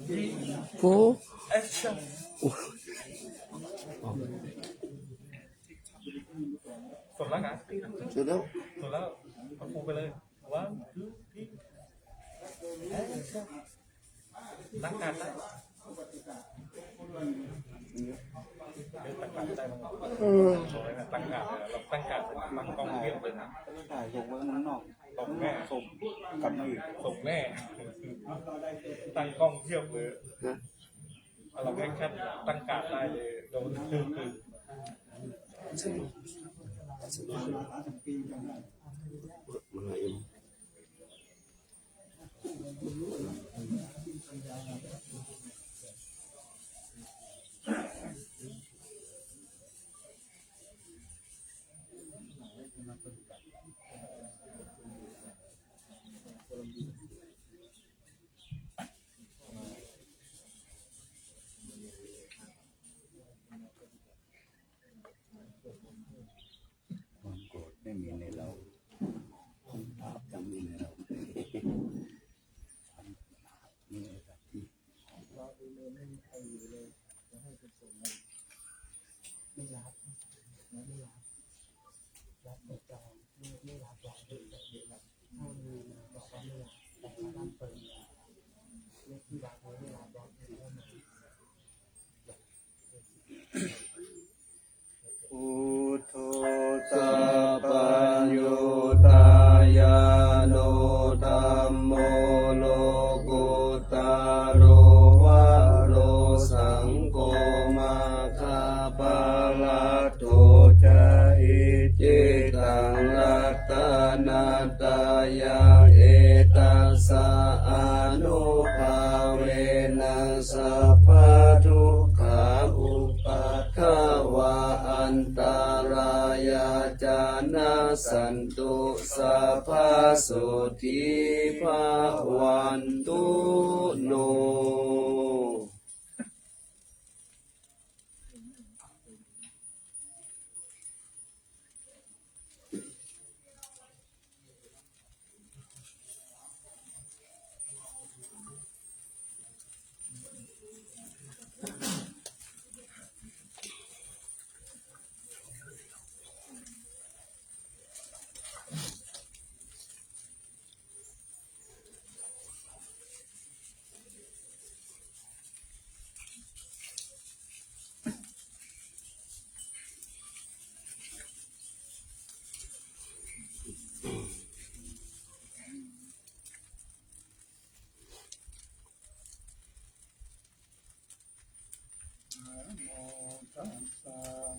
โอ้สดแล้วนะเสร็จแล้ว สดแล้วเอาปูไปเลยวันที่ตั้งการได้ตั้งการได้บ้างตั้งการเราตั้งการตั้งกล้องเรียบเลยนะถ่ายส่งไว้ข้างนอกส่งแม่ส่งกับมือส่งแม่ตั้งกล้องเทียบเลยนะเราแค่ตั้งการได้เลยโดนมันเอ็มความโกรธไม่มีในเราความบาปยังมีในเรานี่นะครับที่ไม่รับไม่รับรับแต่จองไม่รับจองเลยถ้ามีมาบอกว่าไม่รับแต่ว่าต้องเปิดเลขที่รับไม่รับบอกไม่ได้ไหมพุทโธสัพพโยตายาโนธัมโมโลกุตารโรวะโรสังโฆมาคาปาลาโตจะอิจิตังรัตนาตายาเอตัสสะอานุภาเวนัสสะพะทุกขาอุปัฏฐวะอันตรายาจานาสันตุสัพพะสุทิภาวันตุโน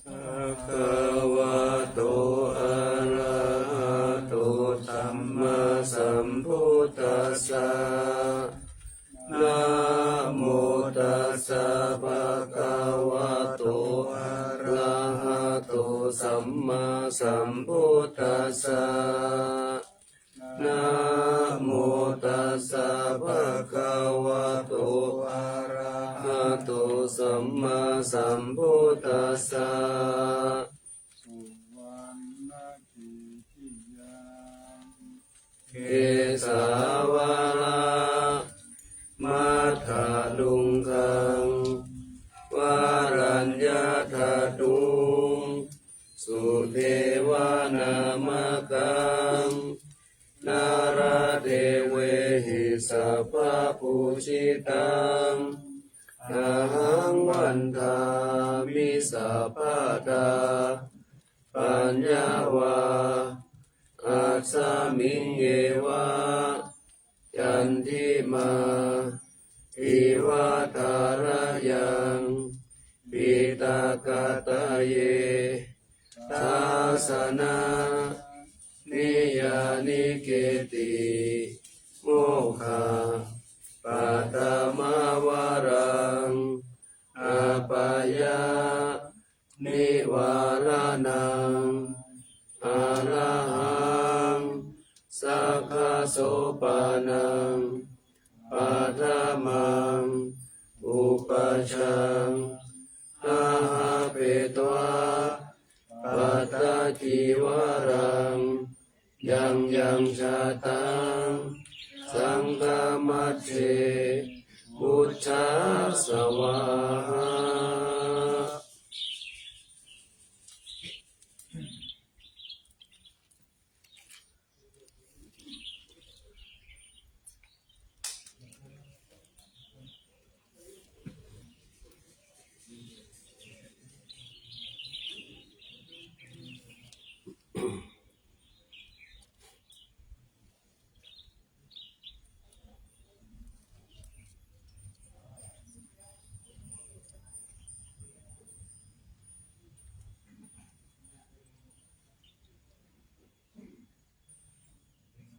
ภะคะวะโตอะระหะโตสัมมาสัมพุทธัสสะนะโมตัสสะภะคะวะโตอะระหะโตสัมมาสัมพุทธัสสะนะโมตัสสะภะคะวะโตอะระหะโตสัมมาสัมพุทธัสสะเกสาวาระมัทธาลุงคังวารัญญาธาตุงสุเทวานามกังนาราเทเวหิสัพพะปูชิตังนาหังวันทามิสัพพะทาปัญญาวาอัสสมิงเอวะยันทิมาอิวะทารยังปิตากาตะเยทัสสนานิยานิเกติโมฆะปัตตมาวารังอาปายานิวารนังอาระหังสัคขโสปานังปัฏฐมังอุปชังอาหาเปตวะปัตตทิวารังยังชาตังสังฆมัจเจ พุทธัสสวาหา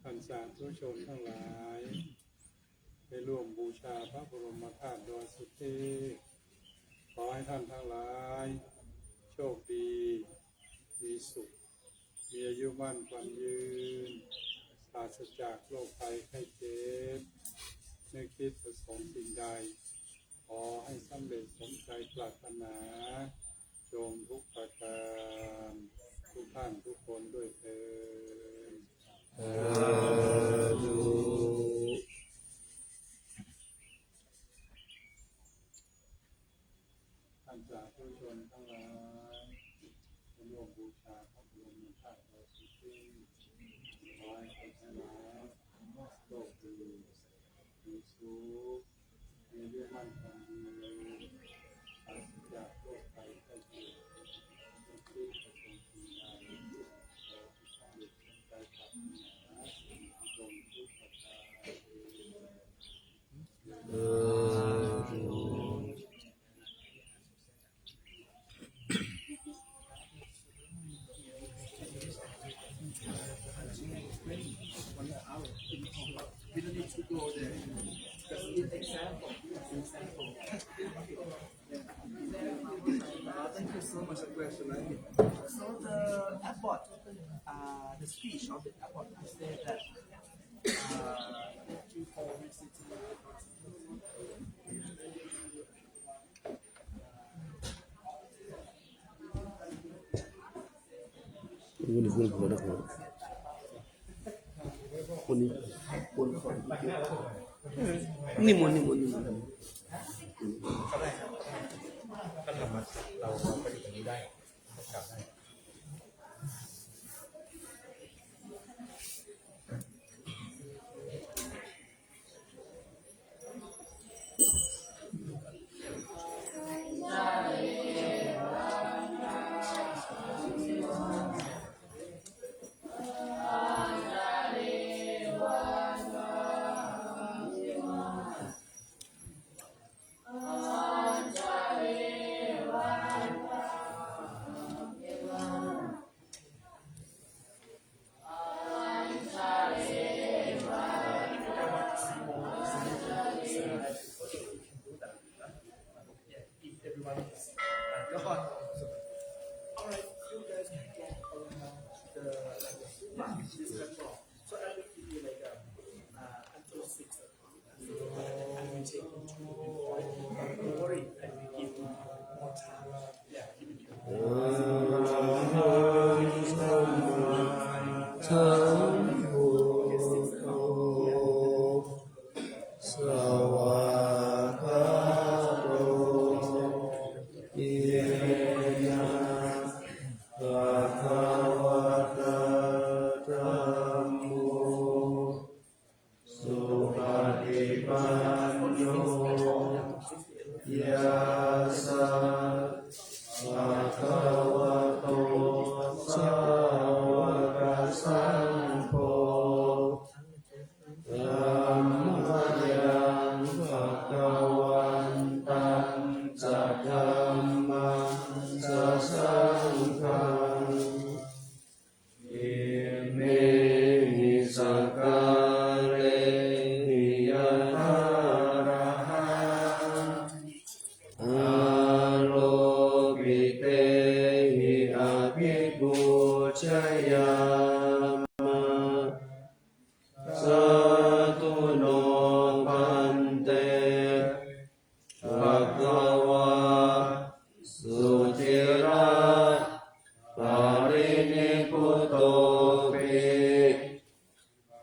ท่านสาธุชนทั้งหลายได้ร่วมบูชาพระบรมธาตุดอยสุเทพขอให้ท่านทั้งหลายโชคดีมีสุขมีอายุมั่นขวัญยืนปราศจากโรคภัยไข้เจ็บนึกคิดประสงค์สิ่งใดขอให้สำเร็จสมใจปรารถนาจงทุกประการทุกท่านทุกคนด้วยเถิด ท่านสาธุชนทั้งหลายร่วมบูชาพระบรมธาตุดอยสุเทพขอให้ท่านทั้งหลายโชคดีมีสุขมีอายุมั่นขวัญยืนปราศจากโรคภัยไข้เจ็บทุกที่ประสงค์สิ่งใดขอให้สำเร็จสมใจปรารถนาจงทุกประการเถิด We don't need to go there. Just give example. Thank you so much for the question. So the airport, the speech of the airport said that thank you for visiting. คนนี้คนหัวนะครับคนนี้คนคนนี่มัน ก็ได้ครับถ้าทำมาเราก็อยู่ตรงนี้ได้กลับได้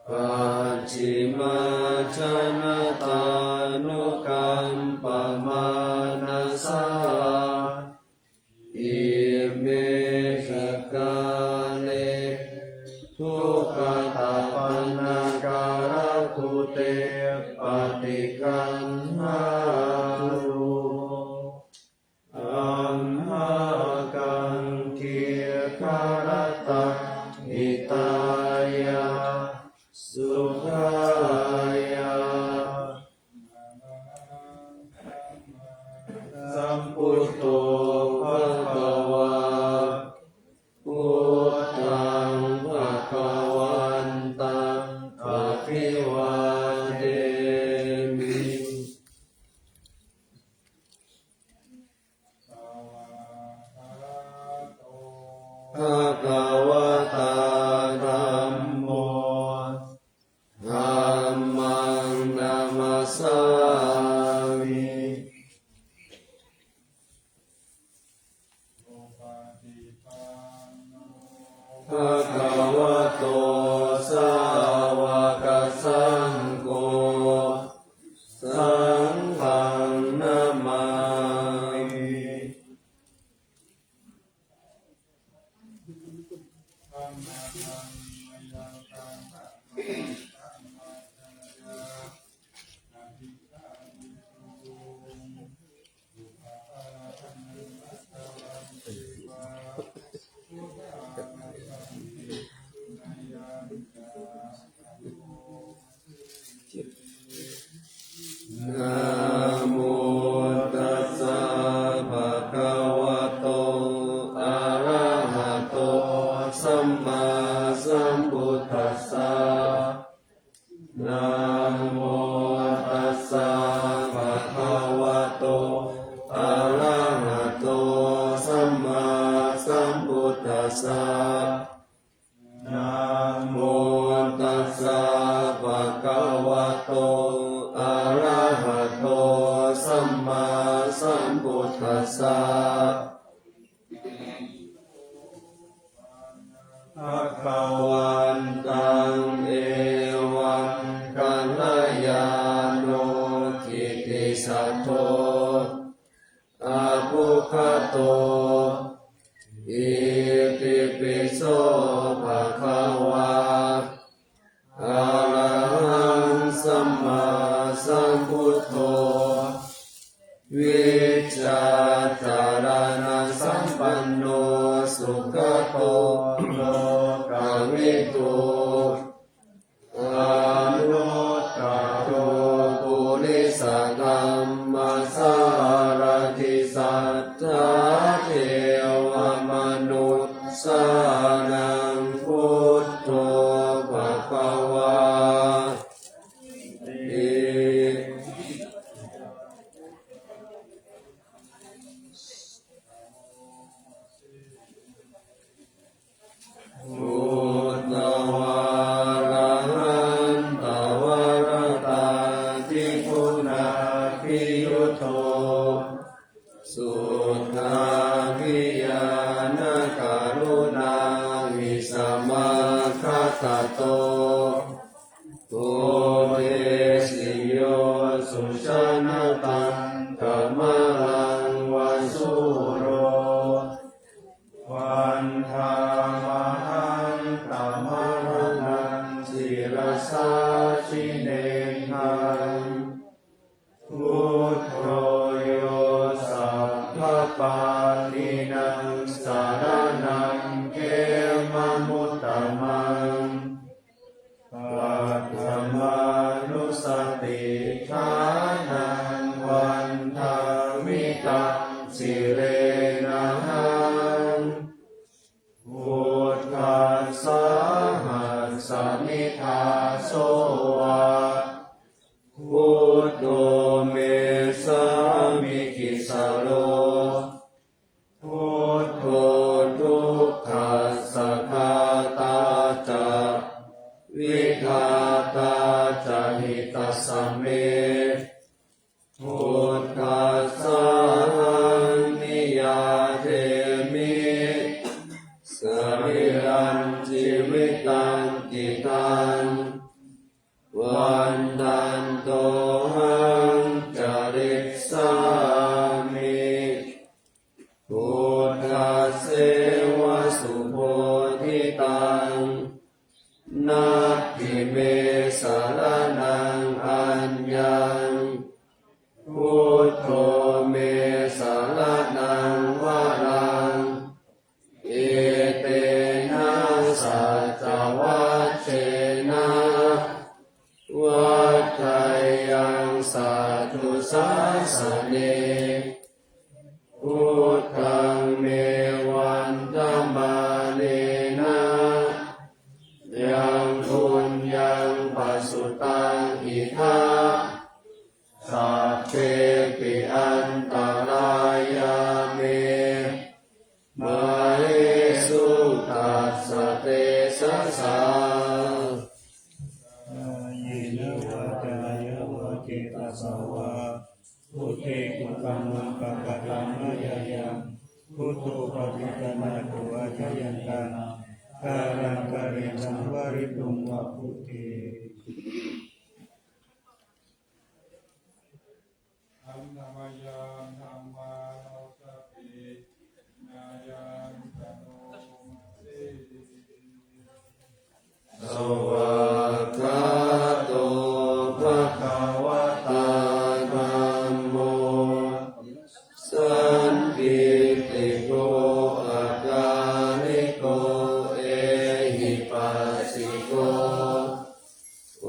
ปัจฉิมาชนะตานุกา ติกังหารุอัมหากังเทียคารตะหิตายาสุขายาสัมพุทโธภะคะวาพุทธังภะคะวันตังอะภิวาเทมิภะคะวะตาธัมโมธัมมังนัมมัสสามิภะคะวะโตสาวกสังโฆสังฆังนามามิ นะโมตัสสะภะคะวะโตอะระหะโตสัมมาสัมพุทธัสสะนะโมตัสสะภะคะวะโตอะระหะโตสัมมาสัมพุทธัสสะนะโมตัสสะภะคะวะโตอะระหะโตสัมมาสัมพุทธัสสะภะคะวันตังเอวังกัลยาโนกิตติสัทโธอะภุคโตอิติปิโสภะคะวาอะระหังสัมมาสัมพุทโธวิชาจารณะสัมปันโนสุขโตโลกวิทูอานุตตโรปุริสธัมมัสสารทิสัทธาเทวมนุษย์สานังพุทโธภะคะวาติพุทธวาระหันตวรตาทิคุณาภิยุโตสุทาภิญาณการุณาวิสมาคัตโตโอเอสิโยสุชนะตังกัมลังวันสุโรวันทามหังกัมลังศิรสาชิเนหังพุทโธโยสัพพปาตินังสารนังเขมมุตตมังปัตถมานุสติฐานังวันทา สัตตุสาสเนพุทธังเมวันตัมมาเนนะยังปุญญังปัสสุตังอิทัปสัพเพปิอันตรายาเมมาเหสุตัสสะเตสะสายินวาจายาวะเจตสาวะพุทเทกุกัมมังปะกะตังมะยะยังพุทโธปะภิกนาตุอาจายันตังการังกะเรสังวาริตุงวะพุทเทอันธรรมยังธรรมาโนสติญายังตโนมาเส สวากขาโตภะคะวะตาธัมโมสันทิติโกอาการิโกเอหิปัสสิโกโอ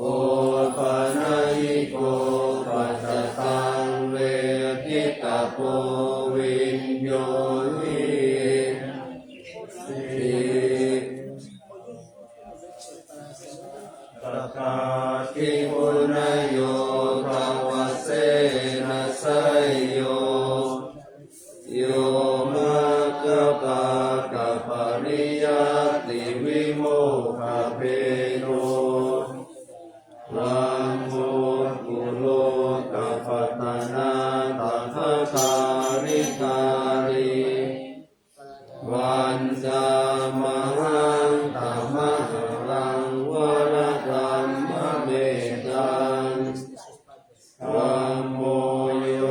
ปะนะหิโกปัจจตังเวทิตาโพวิญโยหิสิตถาคิปุณโยภวเสนะไสยโยโยมะกะปะกะปะริยัตติวิโมกขเพโนรัมโมกุโลกัปปะตะนาตัพพะคาริกาลิวันจามหังธัมมะรังวรธัมมะเมตังธัมโมโย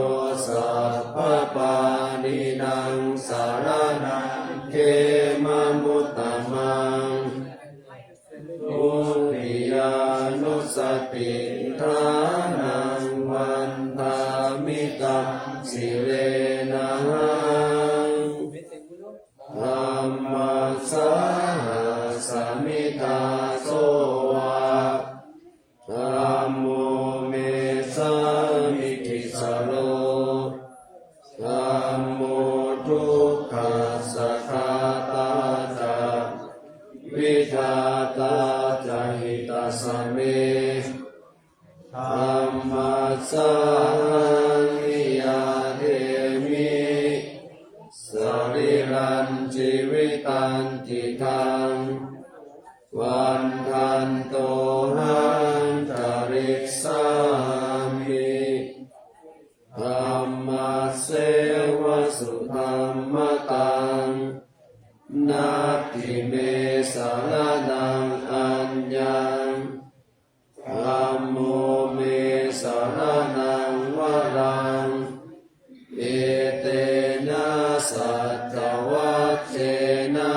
สัพพะปานินังสารนังเขมะมุตตมังทุติยานุสติทานังวันทามิตังสิเลนะหังธัมมัสสะสมิทาโสวะธัมโมเมสามิทิสโลธัมโมทุกขัสสะคาตาจาวิชาตาจาหิตาสเมธัมมัสสะนิยาเทมิสริรันชีวิตันติทังวันทันโตหังจาริกสามิธัมมัสเสวะสุธัมมตังนาทิเมสารนังอัญญังธัมโมเมสารนังวรังเอเตนะสัจจวัคเชนะ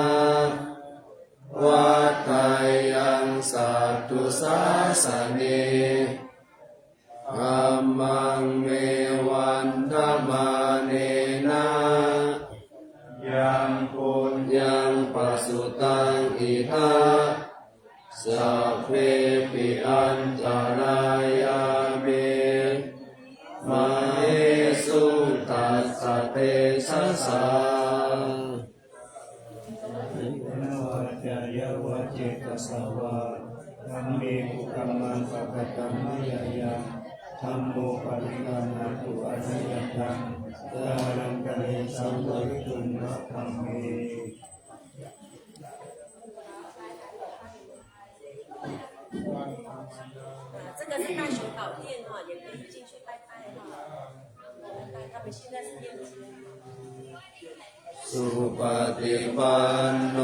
วัฏฏายังสัตตุสาสเนธัมมังเมวันธัมมาเนนะยังปุญญังปัสสุตังอิทัปสัพเพปิอันตรายาเมมาเหสุตัสสะเตสะสา นวาจายาวะเจตสาวะธัมเมกุกัมมังปะกะตังมะยะยังธัมโมปะภิกนาตุอาจายันตังการังกะเรสังวาริตุงวะธัมเม这个是大雄宝殿哈，也可以进去拜拜哈。他们现在是念经。 สุปฏิปันโน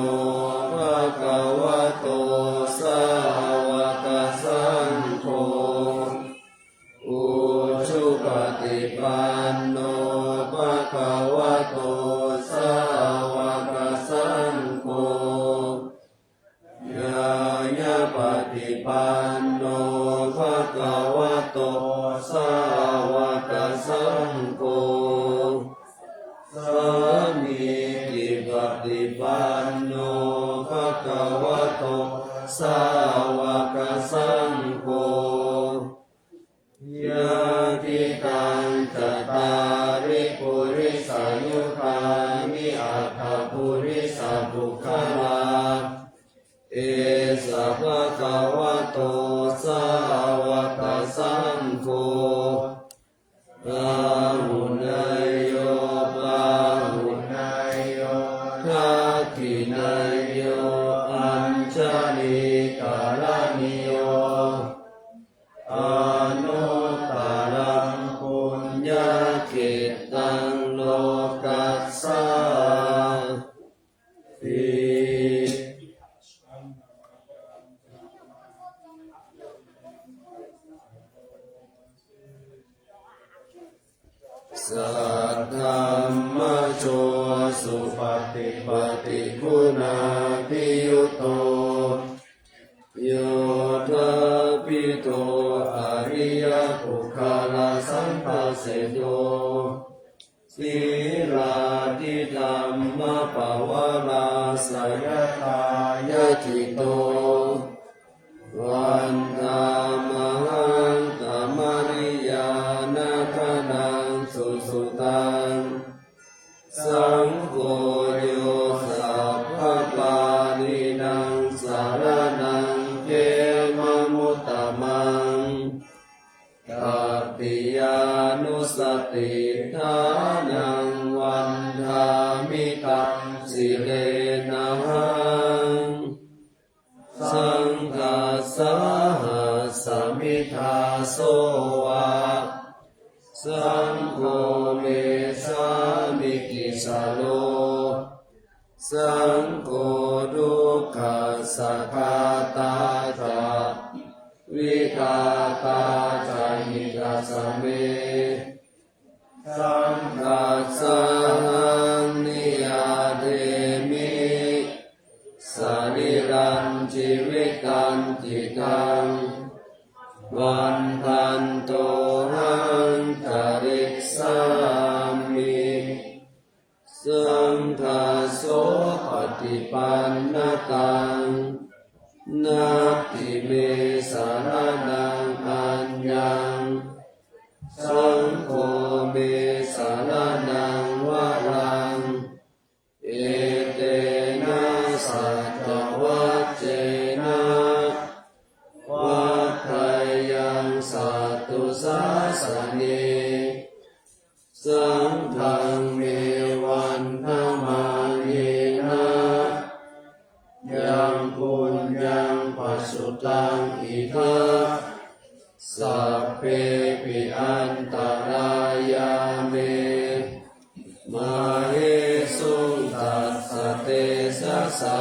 ภะคะวะโตสาวกสังโฆอุชุปฏิปันโนภะคะวะโตสาวกสังโฆญาญาปฏิปันโนภะคะวะโตสาวกสังโฆสามีจิปฏิปันโนภะคะวะโตสาวกสังโฆญาติ นิกังจตาริปุริสายุคามิอัตถปุริสบุคคลาเอสะภะคะวะโตสาวกสังโฆปะหุนายโยปะหุนายโยทักขินายโยอัญชลีกาลนิโยอนุตตรังปุญญกิตตังโลกัสสาติ สัทธัมมโชสุปฏิปฏิคุณาภิยุโตโยทะปิโตอริยปุคคลสัมปัสสิโตสีลาทิธัมมปวาราสยตายะจิโตวันธามหังธรรมริยานาคนังสุสุตังสังโฆโยสัพพปานินังสารนังเขมมุตตมังตัปปิยานุสติทานังวันธามิตังสิเลนะหังสังฆัสสะสมิทาโสวะสังโฆเมสามิกิสาโลสังโฆดุขัสสะคาตาจาวิกาตาจานิกัสสะเมสังฆัสสะนิยาเดมิสรีรังชีวิตังจิตังวันทันโตหังตริกสามิสังฆาโสปฏิปันนตังนาทิเมสารนังอัญญังสังโฆเมสารนังวะรังเอเตนะสัจวัจเจนะวัฏฏายังสัตตุสาสเนสังฆังเมวันธมาเยนะยังปุญญังปัสสุตังอิทัสสัพเพปิอันตรายาเมมาเหสุงตัสสะเตสะสะ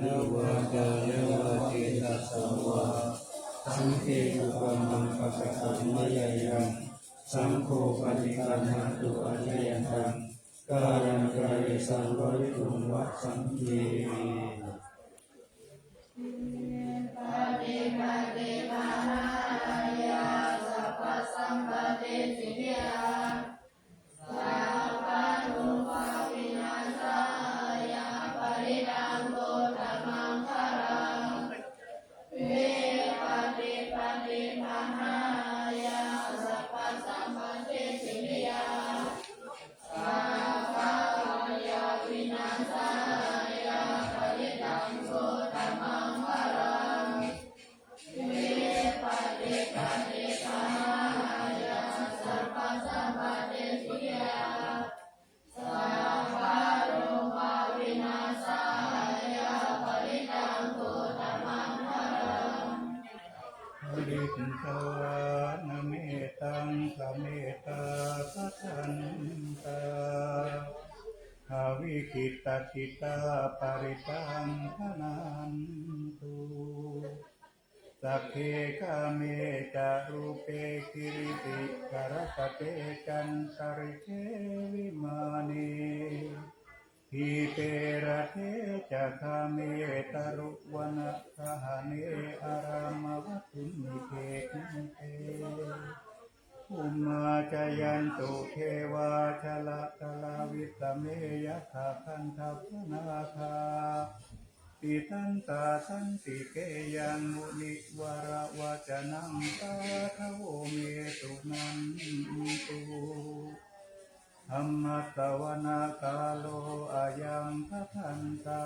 นวะกายะวะจิตตัสสวะสังฆุปมังปะกะตังมะยะยังสังโฆปฏิคันหาตุอะยะยันตังกาลังกายสังวริตุงวัสสังเยริกขวานเมตังสเมตาสัทันตาหาวิคิตติตาปริตังธนันตุสัพเพกาเมจารุเปกิริติกรสเตจันสริเทวิมานีทีเประเทจะคาเมตรุวนะคหาเนอารามวัตุนิเกกิเตอุมาจยันตุเทวาชละตลาวิตเมยะถาคันทัพนาคา ติทันตาสันติเกยังมุนิวรวจนังตาทโวเมตุนันตุธรรมตวนากาโลอายังพัทันตา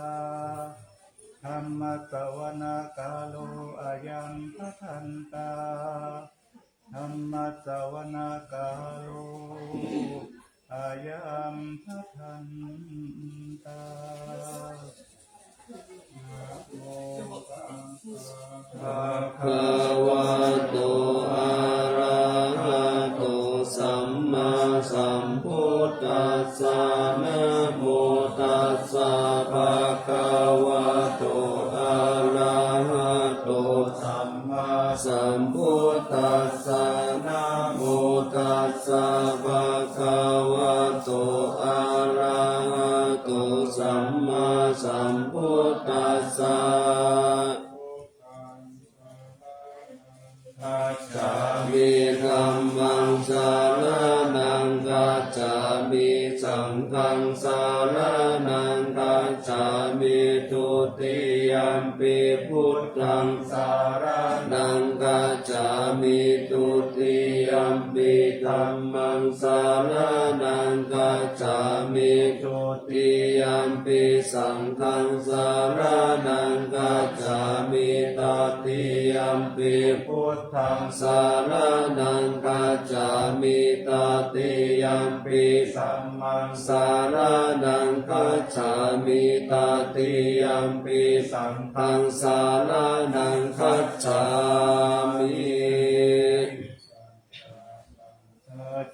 ธรรมตวนากาโลอายังพัทันตาธรรมตวนากาโลอายังพัทันตานะโมตัสสะ ภะคะวะโตอะระหะโตสัมมาสัมพุทธัสสะนะโมตัสสะภะคะวะโตอะระหะโตสัมมาสัมพุทธัสสะนะโมตัสสะภะคะวะโตอะระหะโตสัมมาสัมพุทธัสสะกัจฉามิธัมมังสารนังกัจฉามิสังฆังสารนังกัจฉามิทุติยัมปิพุทธังสารนังกัจฉามิทุติยัมปิธัมมังสารนังกัจฉามิทุติยัมปิสังฆังสารนังกัจฉามิตติยัมปิพุทธังสารนังกัจฉามิตติยัมปิสัมมังสารนังกัจฉามิตติยัมปิสังฆังสารนังกัจฉามิ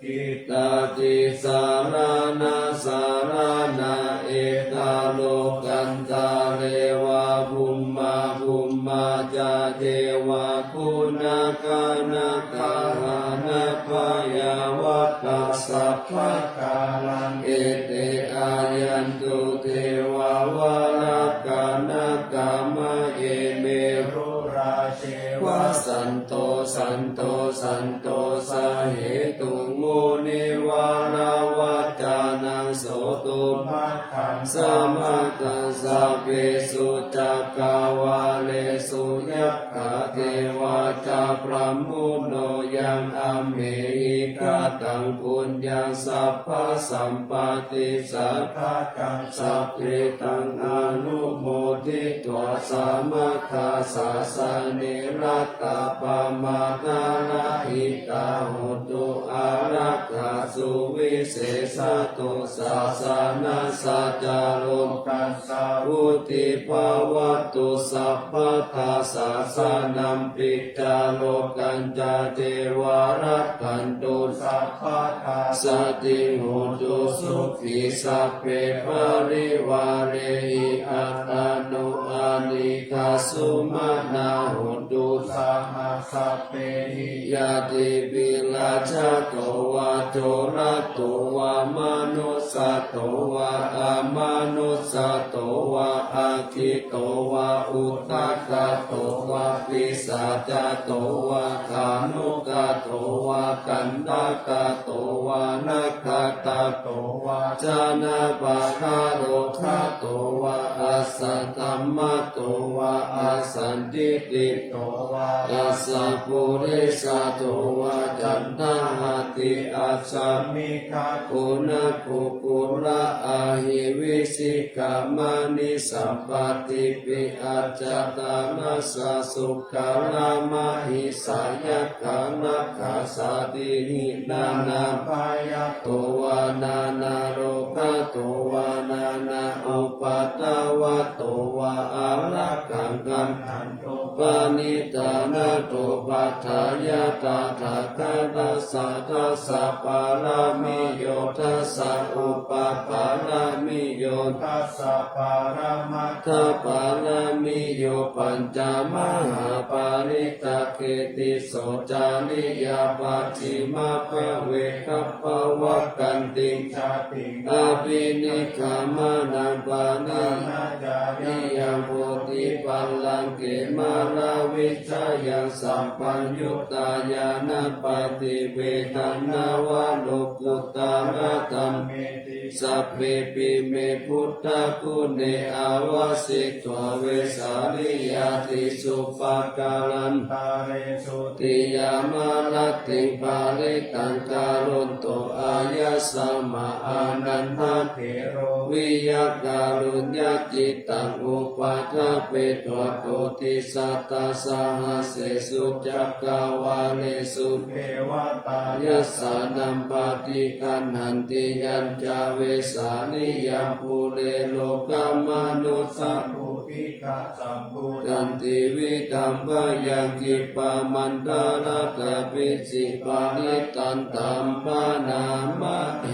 กิตติสารนาสารนาเอกาโลกันตาเรวะภุมมาภุมมาจาเทวะคุณากานาคาหานาพยาวัตตสัพพะกาลังเอเตอายันตุเทวาวาลกานากามะเอเมรุราเชวะสันโตสันโตสันโตสาเหตุมุนิวาลาวัจานังโสตุมัคคังสัมมาตัสสะเปสุจักกาวาเลสุยัคขะเทวาจาพระมุโนยังอัมเหหิกาตังปุญญังสัพพะสัมปติสัพพะกังสัพเพตังอนุโมทิตวะสามัคคาสาสะเนรัตตาปะมาตานาหิตาหุตุอารักขาสุวิเศษตุสาสานาสัจจารุกัสสาวุติภาวตุสัพพะทาสาสานัมปิจาโลกันจาเทวารักขันตุสัพพะทาสติโหตุสุขิสัพเพปริวาเรหิอัตตานุอานิคาสุมานาหุตุสัมมาสัพเพหิยาติปิลาชาโตวะโจระโตวะมนุสสะโตวะอามานุสสะโตวะอาทิโตวะอุตตะกะโตวะปิสาจโตวะกานุกะโตวะกันตะกะโตวะนัคขะตะโตวะจานะปะทะโรคะโตวะอัสสะธัมมะโตวะอัสสันติติโตวะอัสสะปุริสะโตวะจันทหติอัสสะมิคาคุณปุปุระอาหิวิสิกามานิสัมปติปิอัจจตานัสสะสุขาลามหิสายัคขานัคขาสาติหินานาปายโตวานานาโรภะโตวานานาอุปัตตวะโตวาอารักขังกันทันโตปานิตานาโตปัฏฐายาตาถาคตัสสะทัสสะปารามิโยทัสสะอุปปารามิโยทัสสะปารามัทธปารามิโยปัญจมหาปาริตาเกติโสจาริยาปัจฉิมาภเวคัปปวะกันติงชาติอาภินิคามานังปานานาจาริยังโพธิปัลลังเกมาลาวิชายังสัมปัญ ยุตตายานาปฏิเวทันนาวาโลกุตตารธรรมเมติสัพเพปิเมพุทธคุณเนอาวาสิกตเวสาริยาติสุปกาลันตาเรสุติยามาลติปาลิตังการุนโตอายาสมาอานันทเถโรวิยาการุญญาจิตตังอุปัฏฐเปตวโตติสัตตาสหัสเสสุจักกาวาเลสุเทวตายัสสานัมปฏิคันหันติยัญจาเวสานิยัมปุเรโลกามนุสสัพพุทิกะสัมพุตันติวิตัมปะยังกิปะมันตาระกะปิสิปานิตันตัมปะนามะเท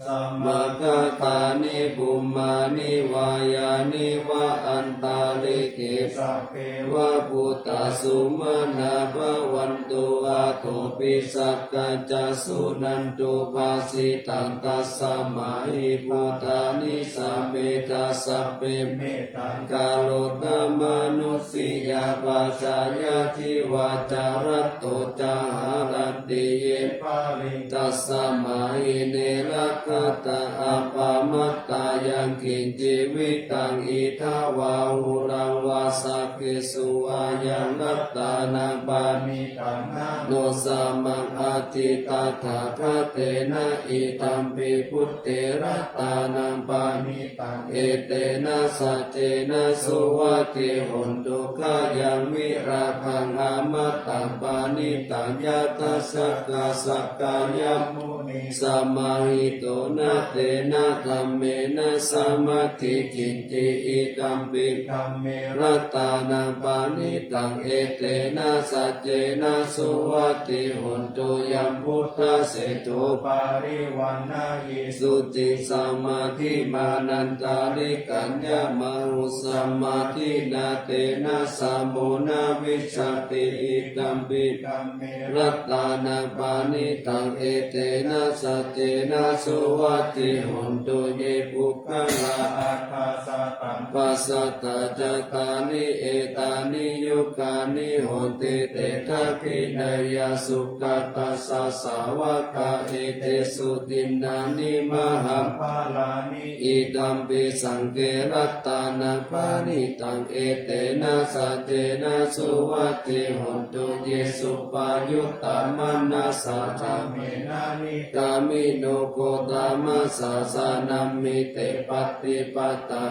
สัมมากัตานิภูมานิวายานิวะอันตาลิเกสัพเพวะพุทธสุมาณาภวันตุอาโคปิสักกัจจสุนันตุภาสิตังตัสสะมาหิพุทธานิสัพเพตัสสะเปเมตังกาโลกามนุสิยาปัสสายาทิวาจารัตโตจาหารัตติเยปาลิตัสสะมาหิเนระกตาอปามัตตายังกินจิวิตังอิทาวาหุรังวาสักเกสุอายังรัตตานังปามิตังนาโนสัมมังอาทิตาถาคเตนะอิตัมปิพุทเตรัตตานังปามิตังเอเตนะสัจเจนะสุวัติหุนตุขยังวิราคังอามัตตังปานิตังยัตสักกะสักกายมุนิสัมมาหิโตนะเตนะธัมเมนะสัมมาทิกินจิอิตัมปิธัมเมรัตตานังปานิตังเอเตนะสัจเจนะสุวัติหุนตุยัมพุทธเสตุปาริวันนายิสุจิสัมมาทิมานันตาลิกัญญามหุสัมมาทินาเตนะสัมโมนาวิชชติอิตัมปิธัมเมรัตตานังปานิตังเอเตนะสัจเจนะสุวัติหุนตุเยปุคคลาอัตถาสัตตังปัสสัตตะจตานิเอตานิยุคานิโหติเตทักขินายาสุขตัสสะสาวกะเอเตสุตินนานิมหัมภาลานิอิตัมปิสังเกรัตตานังปานิตังเอเตนะสัจเจนะสุวัติหุนตุเยสุปายุตตามันนาสัจจเมนานิกามิโนโกตามะสาสานัมมิเตปฏิปัตตา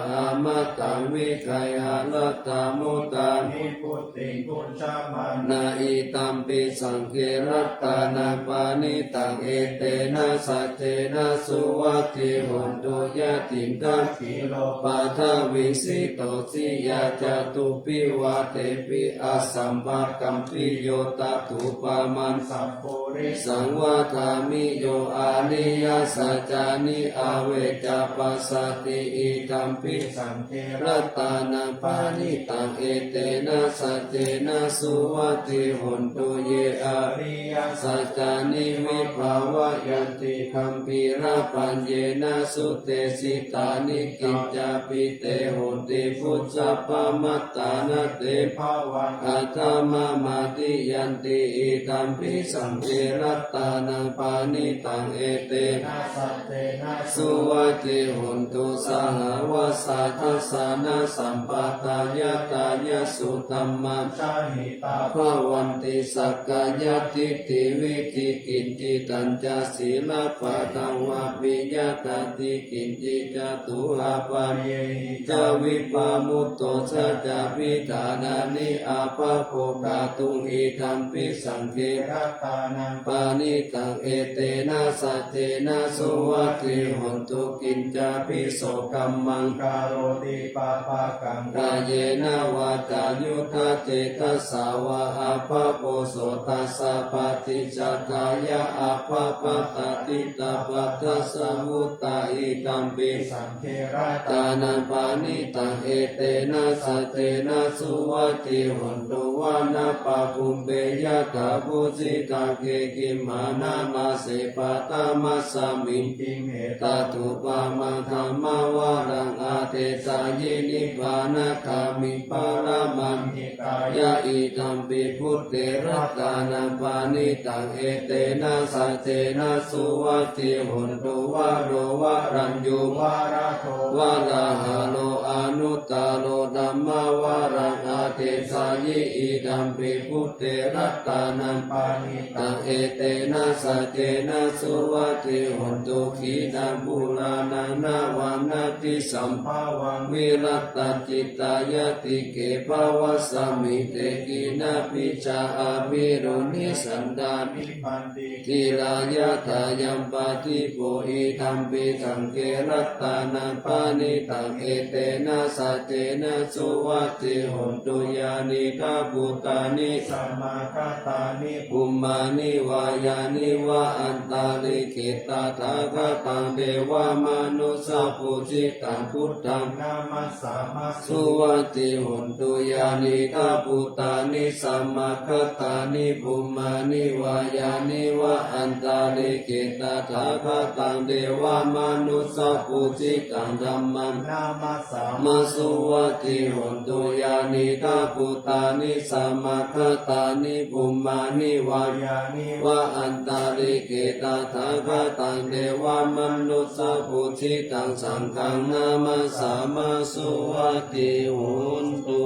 มัตตังวิไคหาลัตตามุตตานิพุตติพุทธามันนาอิตัมปิสังเกรัตตานังปานิตังเอเตนะสัจเจนะสุวัติหุนตุยะติมกัจขิโลปัทวิสิโตสิยาจตุปิวะเตปิอาสัมภกัมปิโยตัตุปามันสัพโพริสังวาทามิโยอานิยสัจจานิอาเวจาปัสสติอิตัมปิสังเกรัตตานังปานิตังเอเตนะสัจเจนะสุวัติหุนตุเยอาริยสัจจานิวิภาวะยันติคัมภีระปัญเยนะสุเตสิตานิกิจจาปิเตหุนติพุทธปมัตตานะเตภาวังอัตถมะมาติยันติอิตัมปิสังเกรัตตานังปานิตังเอเตนะสัจเจนะสุวัติหุนตุสหวัสสัทสานะสัมปตายตายสุตัมมัจจหิตาภวันติสักกายทิฏฐิวิธิกินจิตัญจศีลปะทังวะปิยตติกินจิจตุอาปัญเยหิจาวิปามุตโตสัจจวิธานานิอาภะโภคาตุงอิธัมปิสังเกรัตตานังปานิตังเอเตนะสัจเจนะสุวัติหุนตุกินจาปิโสกัมมังการโรติปาปะกังกายเยนะวาจายุทธเจตสาวะอาภะโพโสตัสสะปฏิจจตายะอาภะปะตติตาปัตตสมุตตาอิตัมปิสังเกรัตตานังปานิตังเอเตนะสัจเจนะสุวัติหุนตุวานะปะภ ภูเปยะตาภูสิตาเกกิมานามาเสปะตามัสสมิง ติเห ตาตุปามาธรรมวารังอาเทสายนิพพานาคามิปารามัน ติกาย ยะอิตัมปิพุทเตรัตตานังปานิตังเอเตนะสัจเจนะสุวัตติหุนตุวะโรวะรัญญูวะ วาระโท วะลาหะโลอนุตตาโลธัมมาวารังอาเทสายอิตัมปิพุทเตรัตตานัง ปานิ ตังเอเตนะสัจเจนะสุวัตติหุนตุขีนังบุรานังนาวันนาติสัมภาวังวิรัตตจิตตายติเกภาวสมิเตกินาปิจาอาภิรุนิสันดานิ ปันติ ทิลายะทายัมปะทิโปอิธัมปิสังเกรัตตานังปานิตังเอเตนะสัจเจนะสุวัตติหุนตุยานิกาปุตานิ สัมมาคาตานิ ภูมานิวายานิวะอันตาลิกิตาทากตังเทวามนุสสปุจิตังพุทธัง นามัสสามัส สุวัตติหุนตุยานิกาปุตานิสัมมาคตานิภูมานิวายานิวะอันตาลิกิตาทากตังเทวามนุสสปุจิตังธัมมัง นามัสสา มาสุวัตติหุนตุยานิกาปุตานิสัมมาคตานิภูมานิวาย านิ วะอันตาลิเกตาทาคตังเทวามนุสสปุจิตังสังฆังนามาสามาสุวัตติหุนตุ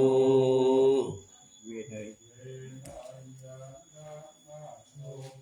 เวเนย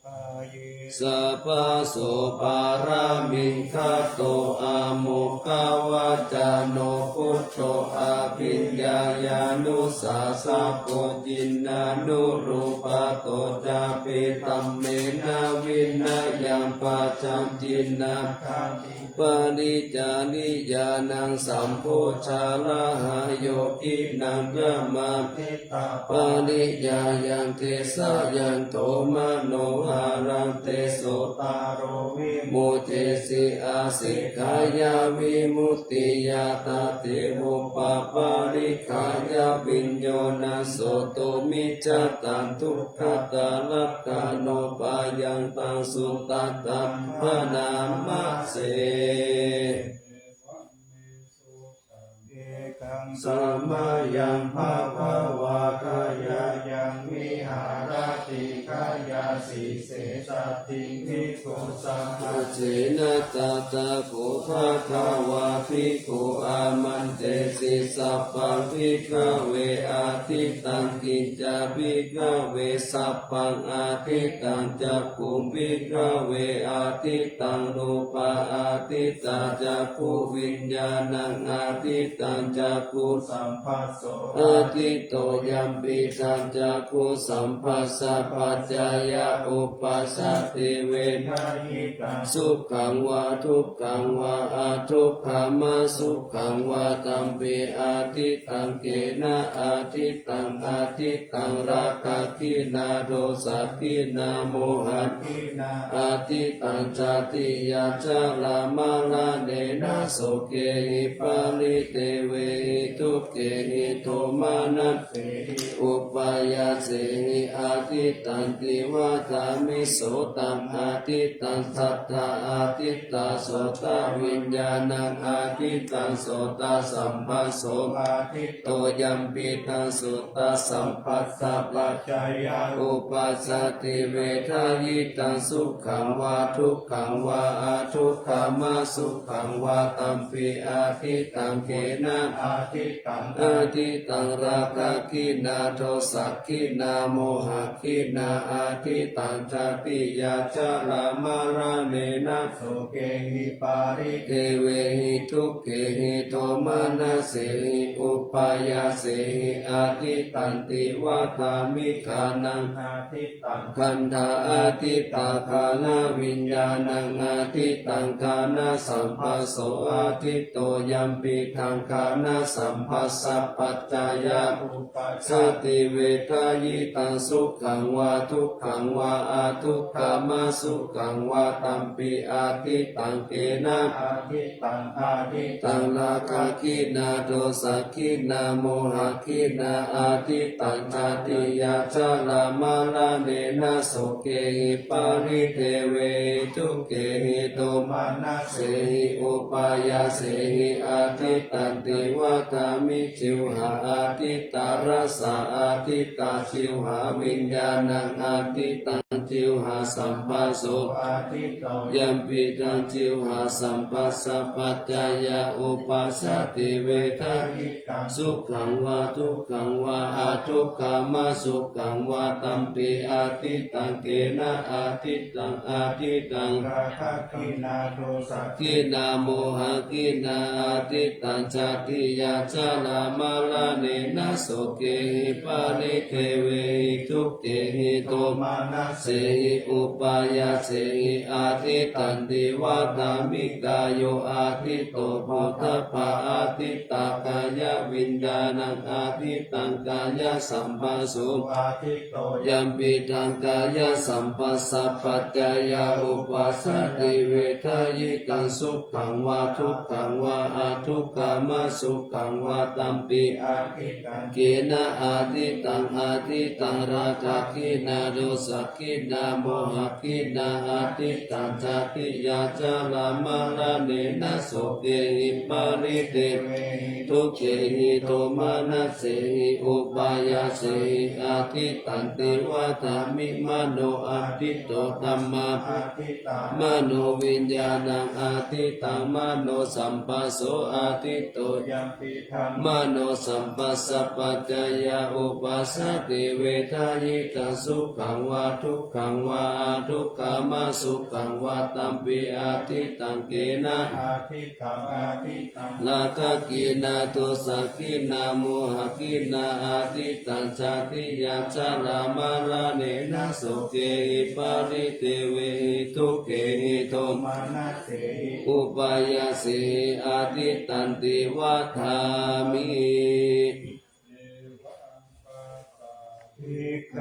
ปาเย สัพพะโสปารามิงคาโตอาโมกาวาจาโนพุทโธอาภิญญาญานุสาสะโกจินนานุรูปะโตจาปิตัมเมนาวินายังปัจจัมจินนา คาติ ปาริจานิยานังสัมโพชาลาหาโยกินังยะมา ทิตา ปาริยายังเทสะยันโตมโนหารังเตโส ตาโรวิ โมเทสิอาสิกายาวิมุตติยาตาเตโหปะปาริกายาปิญโยนาโสโตมิจจตังทุกขตาลักขาโนปายังตังสุตตัมพนามะเส เอกัง สัมมายังภาภาวะกาย ยายังวิหารติกายาสีเสสติภิกขุสังฆ เจนะตาตาโกภาคาวาภิกขุอามันเตสิสัพพังภิกขเวอาทิตังกิจจาภิกขเวสัพพังอาทิตังจักขุมภิกขเวอาทิตังรูปะอาทิตาจักขุวิญญาณังอาทิตังจักขุ สัมปัสโส อาทิตโตยัมปิสัจจักขุสัมปัสสะปัจจายะอุปัสสติเวนะ นายิตัง สุขังวาทุกขังวาอาทุกขามาสุขังวาตัมปิอาทิตังเกนะอาทิตังอาทิตังราคะกินาโทสักขินาโมหัน ทินา อาทิตังจติยาจาลามาลาเนนะโสเกหิปาลิเตเวหิทุกเกหิโทมานัส เสหิ อุปายาเสหิอาทิตังติวาตามิโสตังอาทิตังสัทธาอาทิตตาโสตวิญญาณังอาทิตังโสตสัมปัสโส อาทิต โตยัมปิตังสุตตสัมปัสสะปัจ จายา อุปัสสติเวทายิตังสุขังวาทุกขังวาอาทุกขามาสุขังวาตัมปิอาทิตังเกนะ อาทิตัง อาทิตังราคะกินาโทสักขินาโมหะกินาอาทิตังจติยาจารามาราเนนะ โสเกหิปาริ เกเวหิทุกเกหิโทมานะเสหิอุปายาเสหิอาทิตันติวาทามิขานัง อาทิตัง คันธาอาทิตาคานาวิญญาณังอาทิตังคานาสัมปัสโสอาทิตโตยัมปิทังคานาสัมปัสสะปัจจายะ อุปัส สติเวทายิตังสุขัง วาทุกขังวาอาทุกขามาสุขังวาตัมปิอาทิตังเกนะ อาทิตังอาทิ ตังราคะขีนาโทสะขีนาโมหะขีนาอาทิตังชาติยาชาลามาลาเนนะโสเกหิปาริเทเวทุเกหิโตมานะเสหิอุปายาเสหิอาทิตันติวะตามิจิวหาอาทิตารัสสะอาทิตาจิวหาวิญญาณังอาทิตังจิวหาสัมปัสโส อาทิโต ยัมปิตังจิวหาสัมปัสสะปัจจายาอุปัสสติเวทา ทิตัง สุขังวาทุกขังวาอาทุกขามาสุขังวาตัมปิอาทิตังเกนะอาทิตังอาทิตัง ราคะกินาโทสะ กินาโมหะกินาอาทิตังชาติยาชาลามาลาเนนะโสเกหิปาริเทเวหิทุกเกหิโต มานะ เสหิอุปายาเสหิอาทิตันติวาตามิกายโยอาทิโตปุถะปะอาทิตากายวิญญาณังอาทิตังกายสัมปัสโส อาทิโต ยัมปิตังกายสัมปัสสะปัจจายาอุปัสสติเวทายตังสุขังวาทุกขังวาอาทุกขามาสุขังวาตัมปิ อาทิตัง เกนะอาทิตังอาทิตังราคะขีนาโดสะขีนาโมหะขีนาอาทิตังชาติยาจาลามาลาเนนะโสเกหิปาริเต เวหิ ทุกเขหิโทมานะเสหิอุปายาเสหิอาทิตันติวะธามิมโนอาทิโตธัมมา อาทิตาม โนวิญญาณังอาทิตังมโนสัมปัสโสอาทิโต ยัมปิธรรม มโนสัมปัสสะปัจจายาอุปัสสติเวทายตังสุขังวาทุกขังวาอาทุกขามาสุขังวาตัมปิอาทิตังเกนะ อาทิตังอาทิตัง ลาคะกีนาโทสะกีนาโมหะกีนาอาทิตังชาติยาชาลามาลาเนนะโสเกหิปาริเทเวหิทุกเกหิโท มานะเสหิ อุปายาเสอาทิตันติวัฏฐามิ ภิกข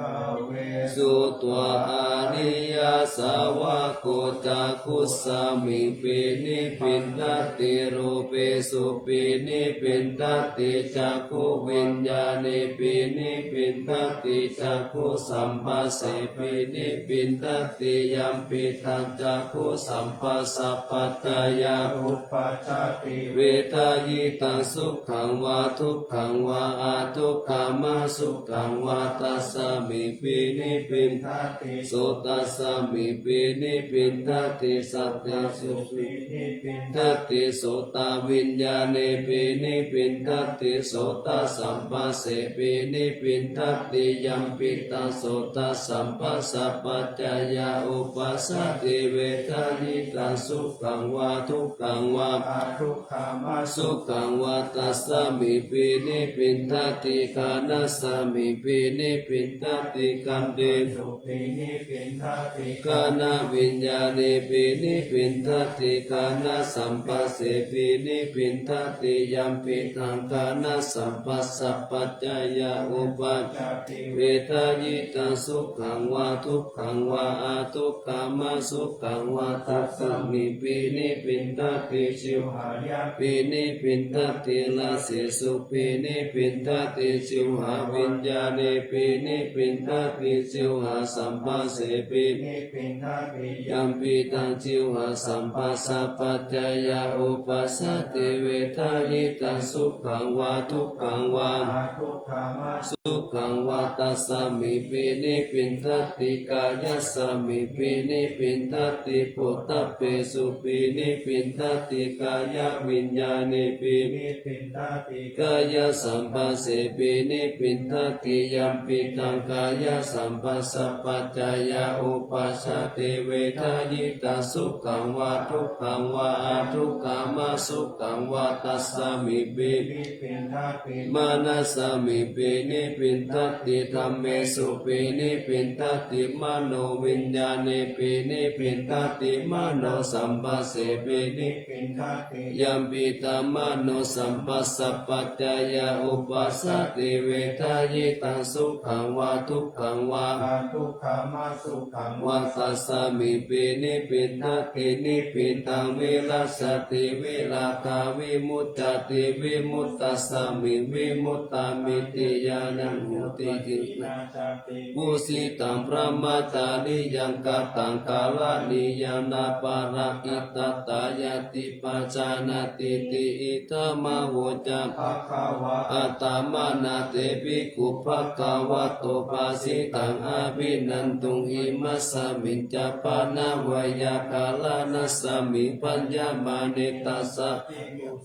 เว สุตวาอานิยสาวกโกจักขุสามิปินิปินทติรูปสุปินิปินทติจักขุวิญญาณิปินิปินทติจักขุสัมปัสสิปินิปินทติยัมปิทังจักขุสัมปัสสะปัจจายา อุปัชฌติ เวทายตังสุขังวาทุกขังวาอาทุกขามาสุขังวาตัสสะมิปินิปิน ทัตติ โสตัสสะมิปินิปินทัตติสัตติสุ ปินิปิน ทัตติโสตวิญญาณปินิปินทัตติโสตสัมปัสสะปินิปินทัตติยัมปิตังโสตสัมปัสสะปัจจายาอุปัสสติเวทายตังสุขังวาทุกขังวา อาทุกขามาสุ สุขังวัตสสมิปินิปินทติกานัสสมิปินิปินทติกัมเด สุปินิปินทัตติ กานาวิญญาณิปินิปินทติกานาสัมปัสสิปินิปินทติยัมปิทังกานาสัมปัสสะปัจจายาอุปัช จัตติ เวทายตังสุขังวาทุกขังวาอาทุกขามาสุขังวาตัสสมิปินิปินทติชิว หายา ปินิปินทติลาสิสุปินิปินทติสิวหาวิญญาณิปินิปินทติสิวหาสัมปัสสิปิ นิปินทัตติ ยัมปิตังสิวหาสัมปัสสะปัจจายาอุปัสสติเวทายตังสุขังวาทุกขังวา อาทุกขามาสุ สุขังวาตัสสมิปินิปินทติกายสมิปินิปินทติปุตตะเปสุปินิปินทติกายวิญญาณิปิ นิปินทัตติ กายสัมปัสสิปินิปินทติยัมปิตังกายสัมปัสสะปัจจายาอุปัสสติเวทายตังสุขังวาทุกขังวาอาทุกขามาสุขังวาตัสสมิปิ นิปินทัตติ มานัสสมิปินิปินทติธัมเมสุปินิปินทติมโนวิญญาณิปินิปินทติมโนสัมปัสสิปิ นิ นิ ปินทัตติ ยัมปิตามโนสัมปัสสะปัจจายาอุปัสสติเวทายตังสุข ขังวาทุกขังวา อาทุกขามาสุขัง วาตัสสะมิปินิปินทตินิปิตังวิรัสสติวิลาคาวิมุตติวิมุตตัสสะมิวิมุตตามิติญาณังโหติจิต นาจติ ปุสิตังพระมัจจาริยังกตังกาลานิยานาปาราอิตตายาติปัจจานาติติอิทามะโหจา ภะคะวะ อัตตมานาเตปิกุภะคะวะโตภาสิตังอาภินันตุหิมัสสมิจจปานาวยากาลานัสสมิปัญญามานิตัสสะ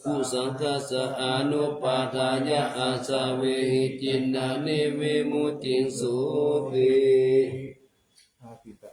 กุสังคัสสะอนุปาทายะอาสาเวหิจินนานิวิมุตติสุติ อาทิตะ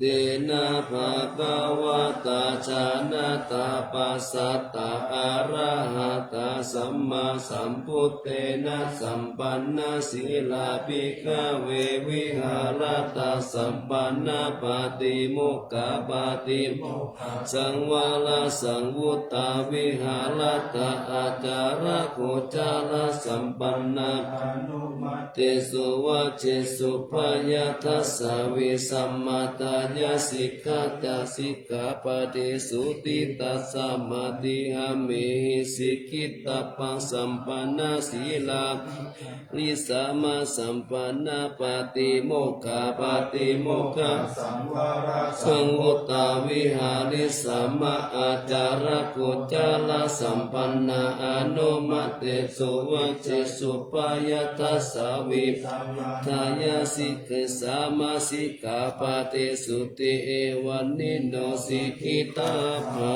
เดนะภะคะวะตาชานะตาปัสสัตตาอะระหะตาสัมมาสัมพุทเทนะสัมปันนะสีลาภิกขเววิหารตาสัมปันนะปาติโมกขปาติโมกขสังวาลาสังวุตตาวิหารตาอาจาระโคจาลสัมปันนะ อนุมัติ เตสุวัจเจสุภายาทัสสะวิสัมมาตายาสิกขาตาสิกขาปะเดสุติตัสสะมาติหามิสิกิตตปังสัมปันนาสีลาลิสามาสัมปันนาปาติโมกขาปาติโมกขา สังวาระ สังวุตตาวิหาริสัมมาอาจาระโกจาลสัมปันนาอนุมัตเตสุวัจเจสุปายาทัสสะวิทายาสิกสามาสิกขาปะเตสุติเอวันนิโนสิกิตาภา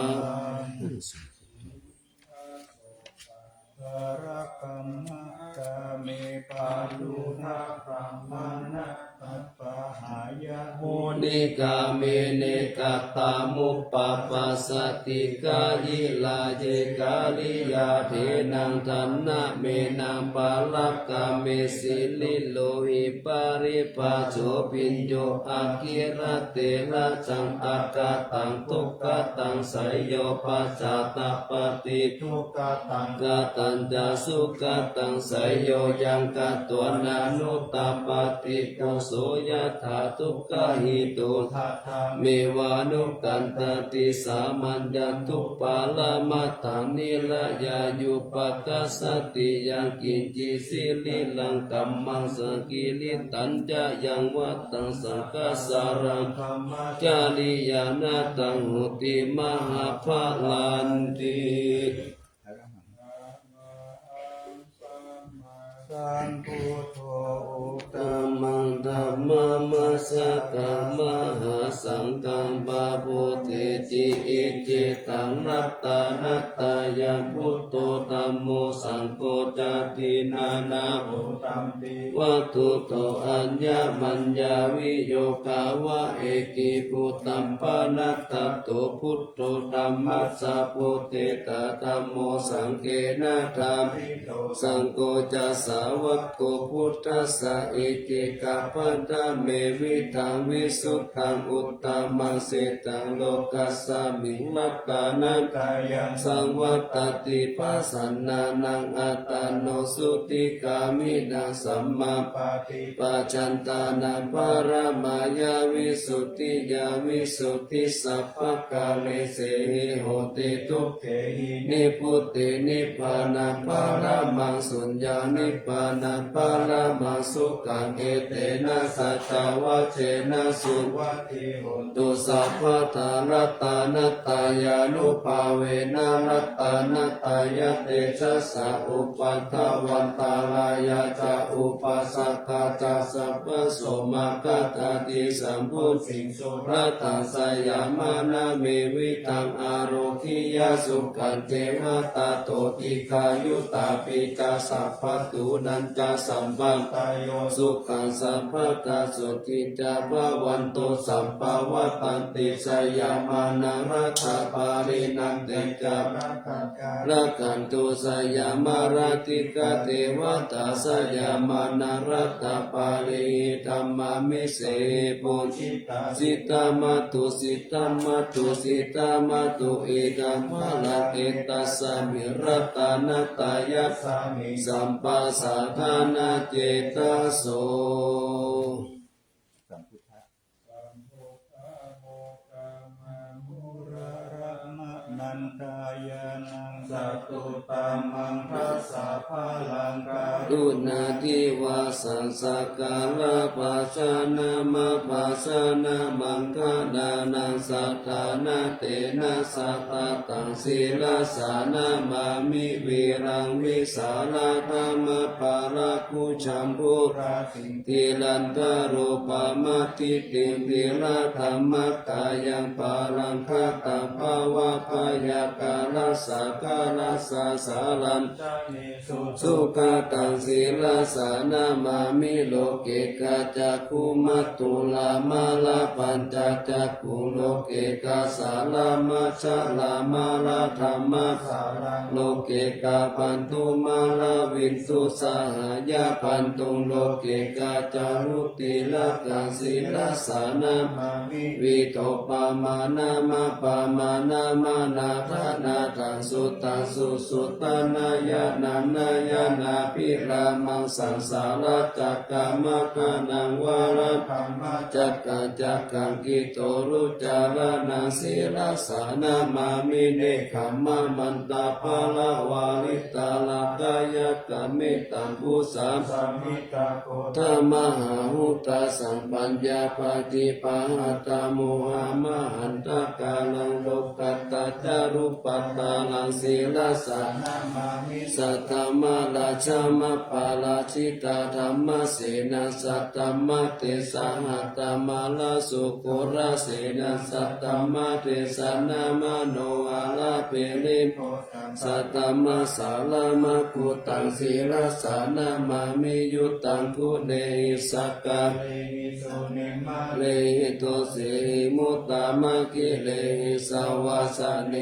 ภรกัมมะกาเมปาลุหะพระมานะตัปปะหายะ โมนิกาเมเนกาตามุปปปัสสติกายิลาเจกาลิยาเทนังทันนะเมนังปาลักกาเมสิลิโลหิปาริปัสโสปิญโยอากิระเตระจังอากาตังทุกขตังไสยโยปัสสะตปปติ ทุกขตัง กตัญจสุขตังไสยโยยังกัตตัวนานุตตปฏิปุโสยถาทุกขหิตุ ทัทธา เมวานุกันตติสามัญญทุปปาลมัตถานิละยายุปกัสสติยังกินจิสิลิลังกัมมังสังกิลิตัญจยังวัตตังสังกัสสารัง ธรรมะ จาริยานาตังหุติมหาภาลันติ สัมพุทโธอุต ธัมมังธัมมามัสสะกัมมหาสังฆังปะโพเทจิอิจิตังนัตตานัตตายังพุทโธธัมโมสังโฆจตินานา โอตัมปิ วัตถุโตอัญญมัญญาวิโยกาวะเอกิปุตตัมปะนัตตโตพุทโธธัมมัสสะโพเทตาธัมโมสังเกนะธัม ปิโต สังโฆจะสาวกโกพุทธัสสะอิติกาปันธาเมวิทังวิสุทธังอุตตมังเสตังโลกัสสามิมัตตานัง กายัง สังวัตติปัสสันนานังอัตตโนสุติกามินังสัมมา ปาติ ปัจจันตานังปารมายาวิสุทธิยาวิสุทธิสัพพกาเลเสหิโหติทุก เทหิ นิพุตตินิพพานังปารามังสุญญานิพพานังปารามังสุขังเอเตนะสัจจวัชเชนะสุ วัตถิโหน ตุสัพพทารัตตานัตตายานุภาเวนะรัตตานัตตายะเตชะสะอุปัฏฐวันตาลายาจะอุปัสสะกาจะสัพพโสมากัตติสัมพุทธิ สิงโส รัตตังสยามานาเมวิตังอาโรคิยาสุขันเทวตาโตติคายุตาปิจาสัพพตุนันจาสัมปัน ตายโย สุขังสัพพตาสุติจาภวันโตสัมภวตันติสยามานารัตถปารินันติจา รักขันกา รักขันตุสยามารา ติกาเทวตาสยามานรัตตปาลิธรรมมิเสปุจิตาสิตามาตุสิตามาตุสิตามาตุอิดัมมะละเอตัสสะมิรัตานัตตายะสัมปัสสะทานาเจตโสนันกายานังสัตตุตามังทัสสะพาลังกา ตุนาทิวาสังสกาลาปัสสนามาปัสสนามังคดานังสัทธานาเตนะสัตตตังศีลสานามามิวิรังวิสาลาธรรมปาราคุชัมพุราติลันตโรปามาติติติระธรรมกายังปาลังคตาภาวะพยากาลสักกาลสัสสารันสุขตังศีลสานามามิโลเกกาจักขุมัตตุลามาลาปัญจจักขุโลเกกาสาลามาชะลามาลาธรรมะโลเกกาปันตุมาลาวินตุสหายาปันตุโลเกกาจารุติละกังศีลสานามามิวิโตปามานามาปามานามานาทานาทังสุตังสุสุตานายานานายานาภิรามังสังสารจักกามะกานังวาระธรรมจักกะจักกังกิโตรุจารานังศีลสานามามิเนขัมมะมันตาภาลาวาลิตาลากายกะเมตังกุสาสัมมิตาโกธรรมหาหุตาสัมปัญญาปฏิปะหตาโมหะมหันตกาลังโลกัตตาจารุปัตตาลังศีลสานามามิสัตตมะราชามะปาลาชิตาธรรมเสนาสัตตมะเตสาหัตตมะลาสุโคราเสนาสัตตมะเตสานามโนอาลาเปลิโพสัตตมะสาลามะกุตังศีลสานามามิยุตังกุเดหิสักกะเลหิโตเสหิมุตตามะกิเลหิสาวาสเน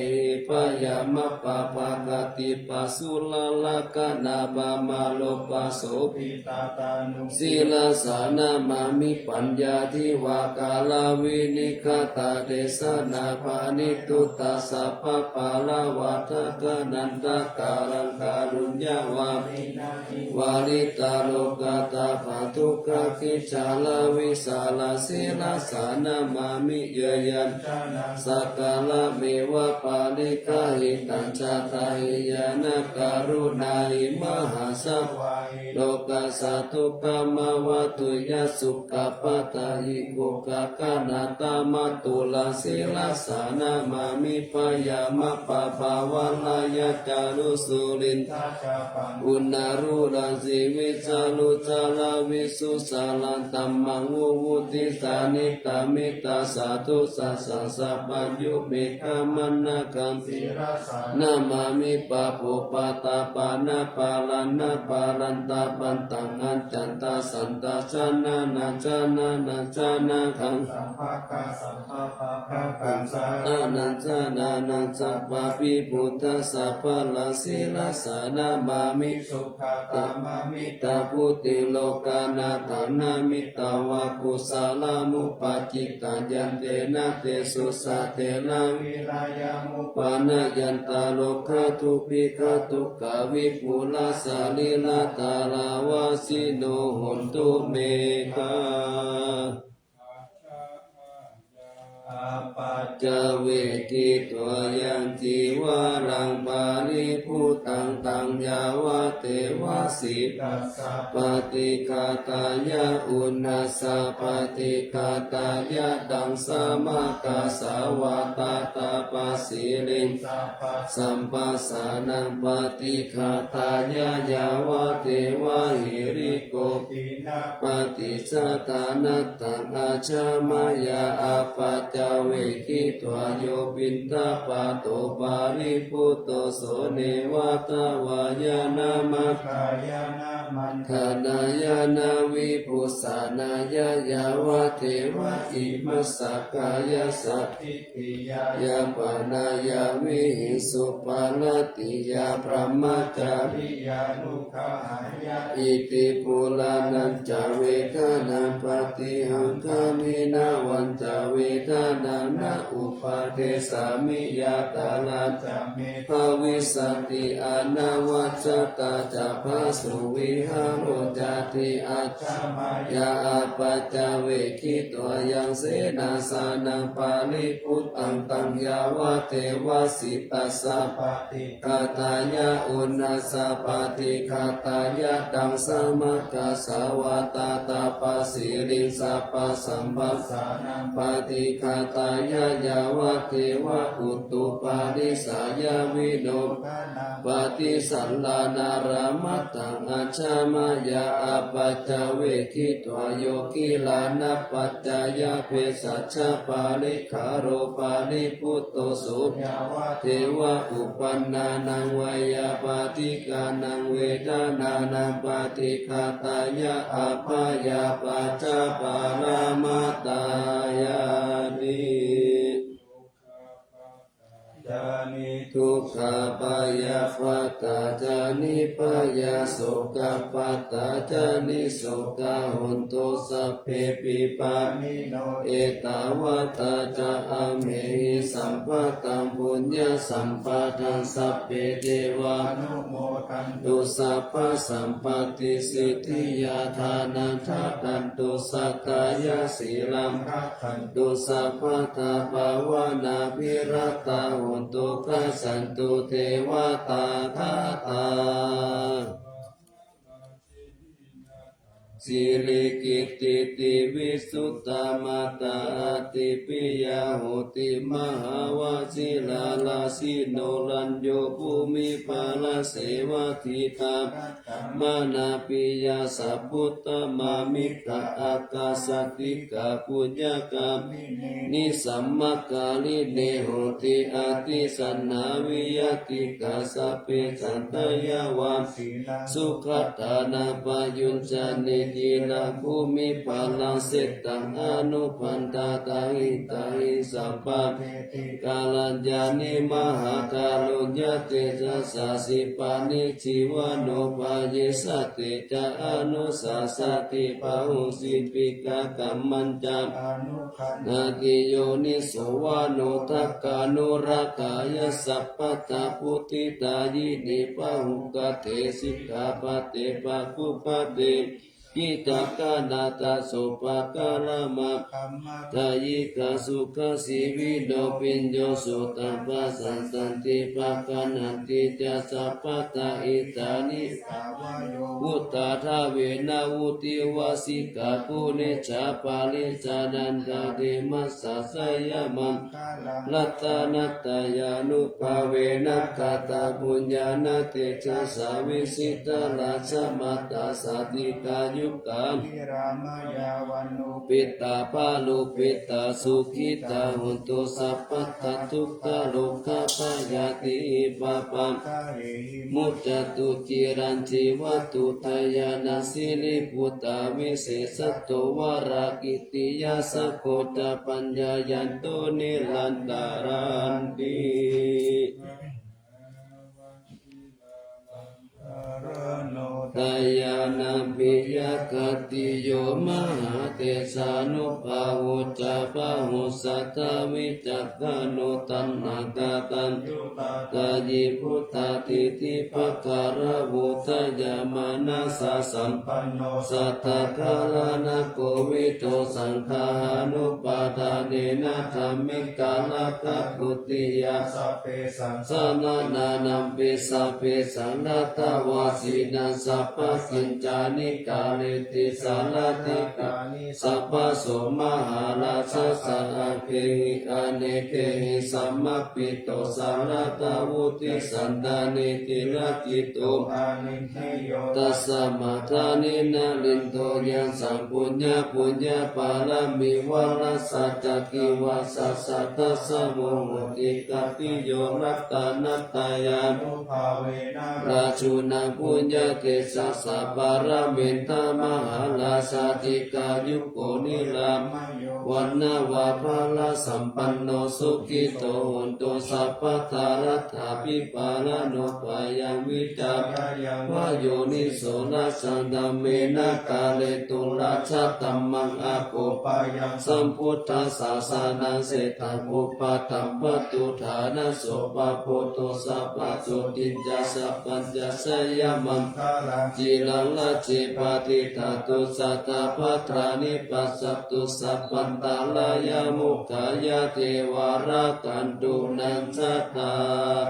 ปยามะปะปะกติปัสสุลลกนาบามาโลปัสโสปิตาตานุศีลสานามามิปัญญาทิวากาลาวินิกตาเดสนาภานิตุตาสัพพะปาลาวัฏกนันตการังการุญญาวาวาลิตาโลกตาภาทุกขกิจาลาวิสาลาศีลสานามามิเยยันสักกาลเมวะปาลิกาหิตัญชาตาหิยานาการุณาหิมหาสัพโลกัสสะทุกขมาวะตุยสุขปตาหิโกกะกานาตามาตุลาศีลสานามามิปยามะปะภาวะลายะจารุสุรินทาอุณารุรังสีวิจารุจาลาวิสุสาลันตัมมังวุวุติสานิตามิตาสาธุสัสสะสัพพัญญุเมฆามันนาคัมสีราสานามามิปะโภปะตาปานาปาลานาปาลันตาปันตังอัญจันตาสันตาชานานาชานานาชานาคังสัมภะกะสัมภะปะภะกังสาอานันจานานันจัปปะปิพุทธะสัพพะลาศีลสานามามิสุขตามามิตาพุติโลกานาถานามิตาวะกุสาลามุปะจิตัญญันเตนะเตสุสะเตนะวิรายามุปานะยันตาโลกะทุปิกะทุกะวิปุลาสาลิลาตาลาวาสิโนโหนตุเมฆาอาปัจจเวทิตัวยันติวารังปาริภูตังตังยาวะเทวะสิตัสสะปฏิกาตายะอุณาสะปฏิกาตายะดังสามากาสาวาตาตาปัสสิลิงสัมปัสสานังปฏิกาตายะยาวะเทวะหิริโกปินะปฏิจจตานัตตังอาชามายาอาปัจจเวกิตวโยปินตาปาโตปาริปุตโตโสเนวะตา วายานามะ กายนามันท ขานายานาวิปุสานายายาวะเทวะอิมัสสะกายสัพ ทิติยาย าปานายาวิหิสุปาลติยาพระมจาริ ริยานุขายะ อิติปุลานัญจเวทนาปฏิหังคามินาวันจเวทนานาอุปาเทสามิยาตาลัน จะเม ภวิสติอานาวัจจตาจะภาสุวิหารโรจติอาจ ตมาย ยาอาปัจจเวคิตัวยังเสนาสานังปาลิพุตตังตังยาวะเทวสิตัสสะ ปฏิ คาตายะอุณาสปาติคาตายะดังสมัคคสาวาตาตาปสิริสัพพสัมปัสสะ สานัง ปฏิคาตายะยาวะเทวะอุตุปาริสายาวิโน กานัง ปฏิสัลลานารามัตตังอาชามายาอาปัจจเวคิตวโยกิลานะปัจจายาเภสัชฌะปาลิคาโรปาลิพุตโตสุ ยาวะ เทวะอุปันนานังวายาปาติกานังเวทนานังปฏิคาตายะอาภายาปัจจปารามาตายานิ จานิ ทุกขปายาฟัตตาจานิปายาโสกปัตตาจานิโสกหุนโตสัพเพปิปา นิโน เอตาวะตาจาอเมหิสัมปะตังปุญญสัมปะทังสัพเพเทวา อนุโมทัน ตุสัพพะสัมปติสิทธิยาทานันทัตันตุสัตตายาสีลัม รักขัน ตุสัพพะตาภาวนาภิรัตตาหุนตุกัสสันตุเทวตาทาตาสิริกิตติติวิสุตตมาตาติปิยาโหติมหาวาสิลาลาสิโนรัญโยภูมิภาลเสวะทิตามานาปิยาสัพพุตตมามิตาอากาสติกาปุญญากามินิสัมมกาลิเนโหติอาติสันนาวิยติกาสพเพสันตยาวา สีลา สุขตานาปยุญจานิจีนาภูมิภาลังเสตังอนุพันตาตาหิตาหิสัพพะ เทติ กาลัญญานิมหาคาลุญญเตจะสาสิปานิจิวโนปายสติจะอนุสาสติปะหุสิปิกากัมมันจา อนุขัน นากิโยนิโสวานุทักกานุรักขายสัพพตาพุติตายินิปะหุกเตสิกขาปเตปะกุปเตกิตากานาตาโสปะกาลามา คัมมะ ทายิกาสุขสิวิโนปิญโยสุตัมปัสสันตันติปะกันันติจะสัพพตาอิตานิ สาวโย วุตตาทาเวนะวุติวาสิกาปุเนชาปาลิจานันตาเดมัสสะสยามัง กาลัง ลัตตานัตตายานุภาเวนะคาตาปุญญาณเตชะสาวิสิตาราชมัตตาสาติกายุกาม พิรามายาวันโน ปิตาปาลุปิตาสุขิตาหุนตุสัพพตทุกขโลกาปายาติปะปัง กาเรหิ มุจจตุจิรันจิวัตุทายานาสิลิปุตตาวิเศษโตวารากิติยาสโคตปัญญายันโตนิลันตารันติ รโน ตายานาปิยกติโยมหาเตสานุภาวุจาปะหุสัตตวิจักขโนตันนากาตัน ตุตา ตายิพุทธาติติภการะวุตยามานาสาสัม ปันโน สัทธคาลานะโกวิโตสังฆานุปาทานเนนะธรรมิกาลกัปปุติยา สัพเพสัง สนานานัมปิสัพเพสังนาตวาสีนัสสะ พพสินจานิกาเลติสารติกาสัพพโสมหาราชสัพเพหิอเนเคหิสัมมปิโตสารตาวุติสันตานิติราจิโตตัสสะมาทานินาลินโตยังสัมปุญญาปุญญาปาลามิวาลสัจจกิวาสัสสะตัสสะโมโหติกาปิโยรัตตานัตตายานุภาเวนะราชูนาปุญญาเกสัสสะปาราเมนตามหาลาสาติกายุโกนิลามวันนาวาภาลาสัมปันโนสุขิโตโหนโตสัพพะทารัตถาปิปาลโนปายังวิจารยังวโยนิโสนัสสันดเมนะกาเลตุราชตัมมังอาโปปายังสัมพุทธัสสะสานังเสตังอุปาตัมปตุฐานะโสปะโพโตสัพพะโสตินจัสสะปัญจสยมังจิลังละจิปาติธาตุสัตตะภัทรานิปัสสตุสัพพันตาลายามุขายาเทวารากันตุนันสัตตา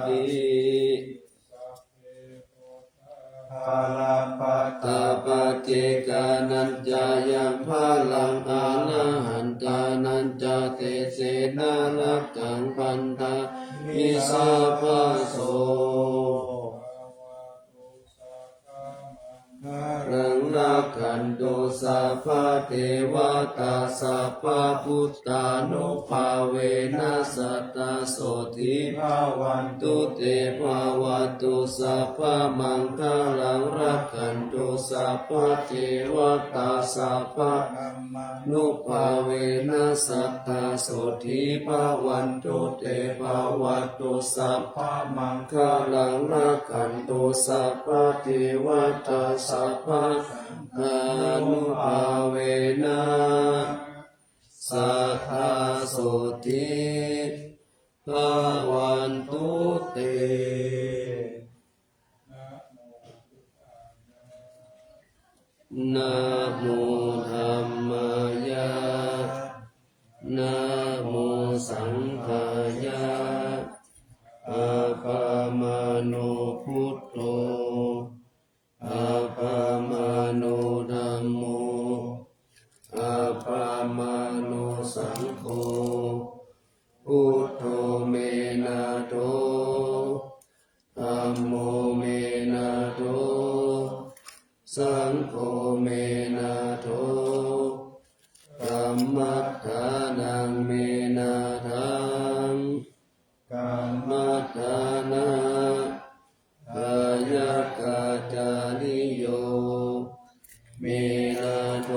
ปิภาลาปัตตาปเจกานัญจายังภาลังอานาหันตานัญจาเตเสนาลักขังพันธามิสาภาโสรังรักขันตุสัพพะเทวตาสัพพะพุทธานุภาเวนัสสตตาโสทิภาวันตุเตภาวันตุสัพพะมังคลังรักขันตุสัพพะเทวตาสัพพะนุภาเวนัสสตตาโสทิภาวันตุเตภาวันตุสัพพะมังคลังรักขันตุสัพพะเทวตาสัพพะอนุภาเวนะสัทธาโสติภาวันตุเตนะโมธัมมายะนะโมสังฆายะอะปะมาโนพุทโธอะปะมาโนธัมโมอะปะมาโนสังโฆพุทโธเมนะโธธัมโมเมนะโธสังโฆเมนะโธธัมมัฏฐานังเมนะทังกัมมัฏฐานะกายกาจานิโยเมนะโธ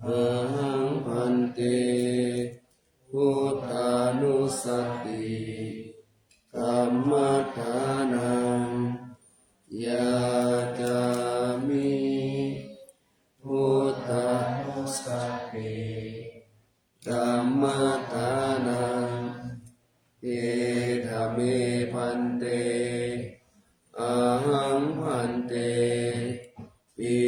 อะหังพันเตพุทธานุสติกัมมัฏฐานังยาจามิพุทธานุสติกัมมัฏฐานังเอธเมพันเตอะหังพันเตปิ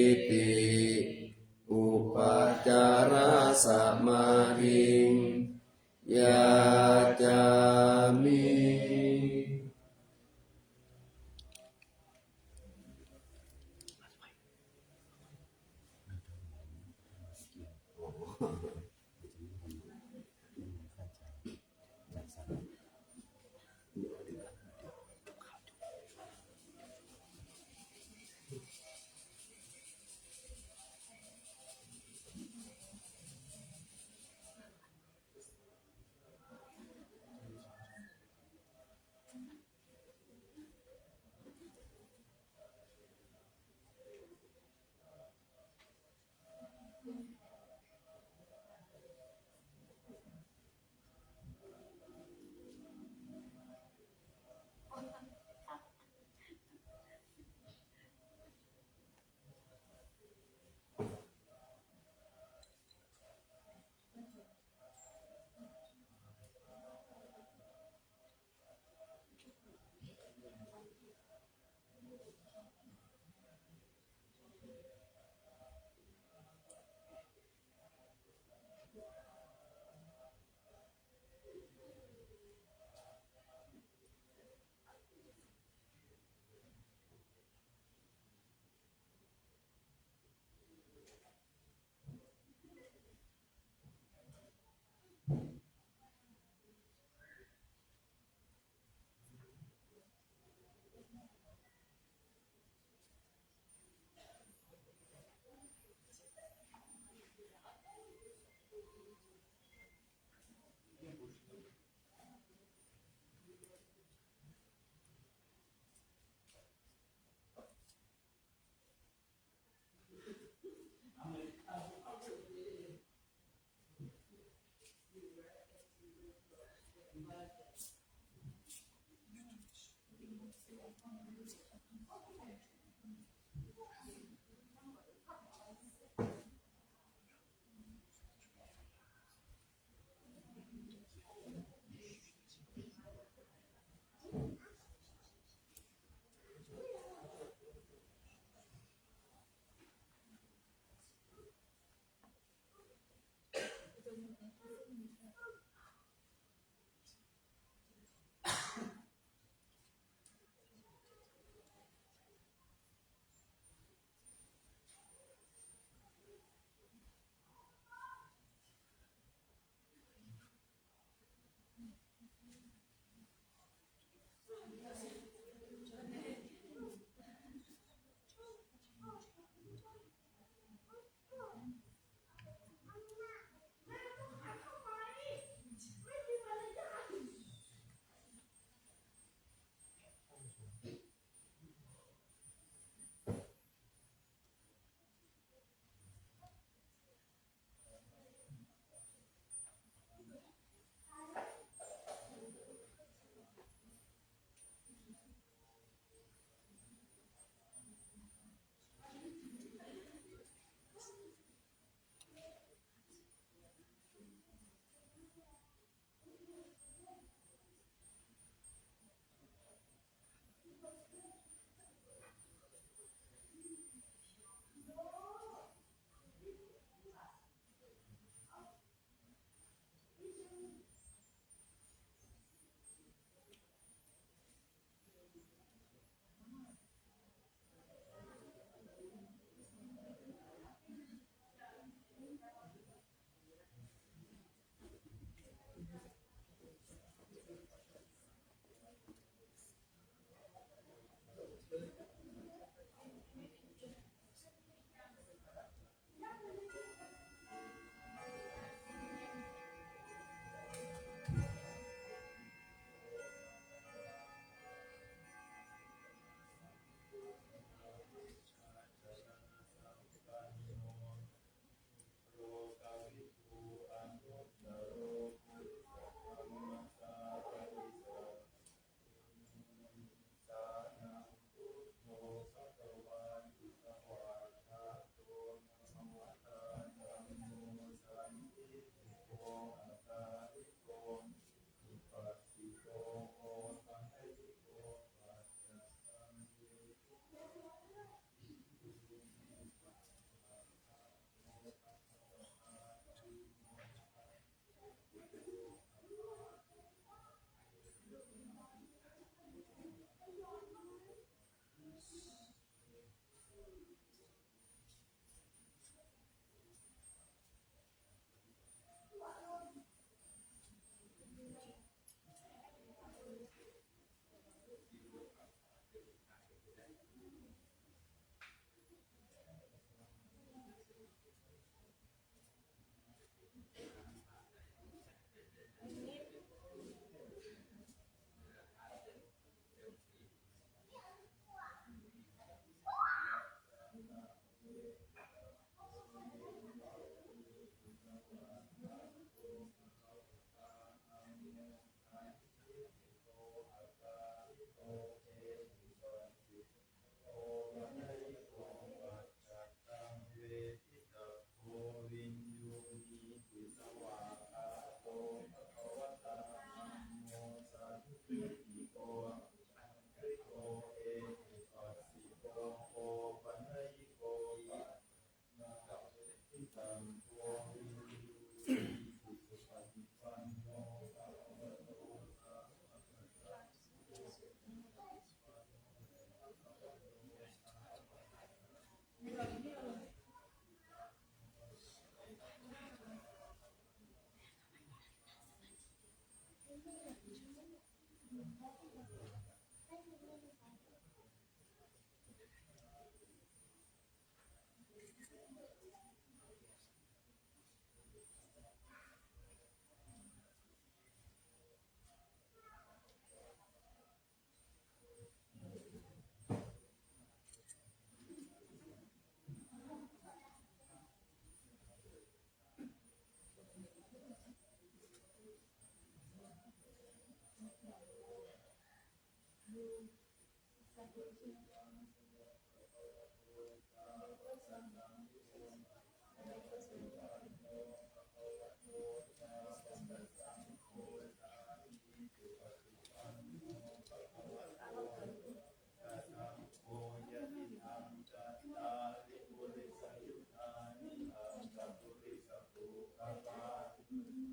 Thank you.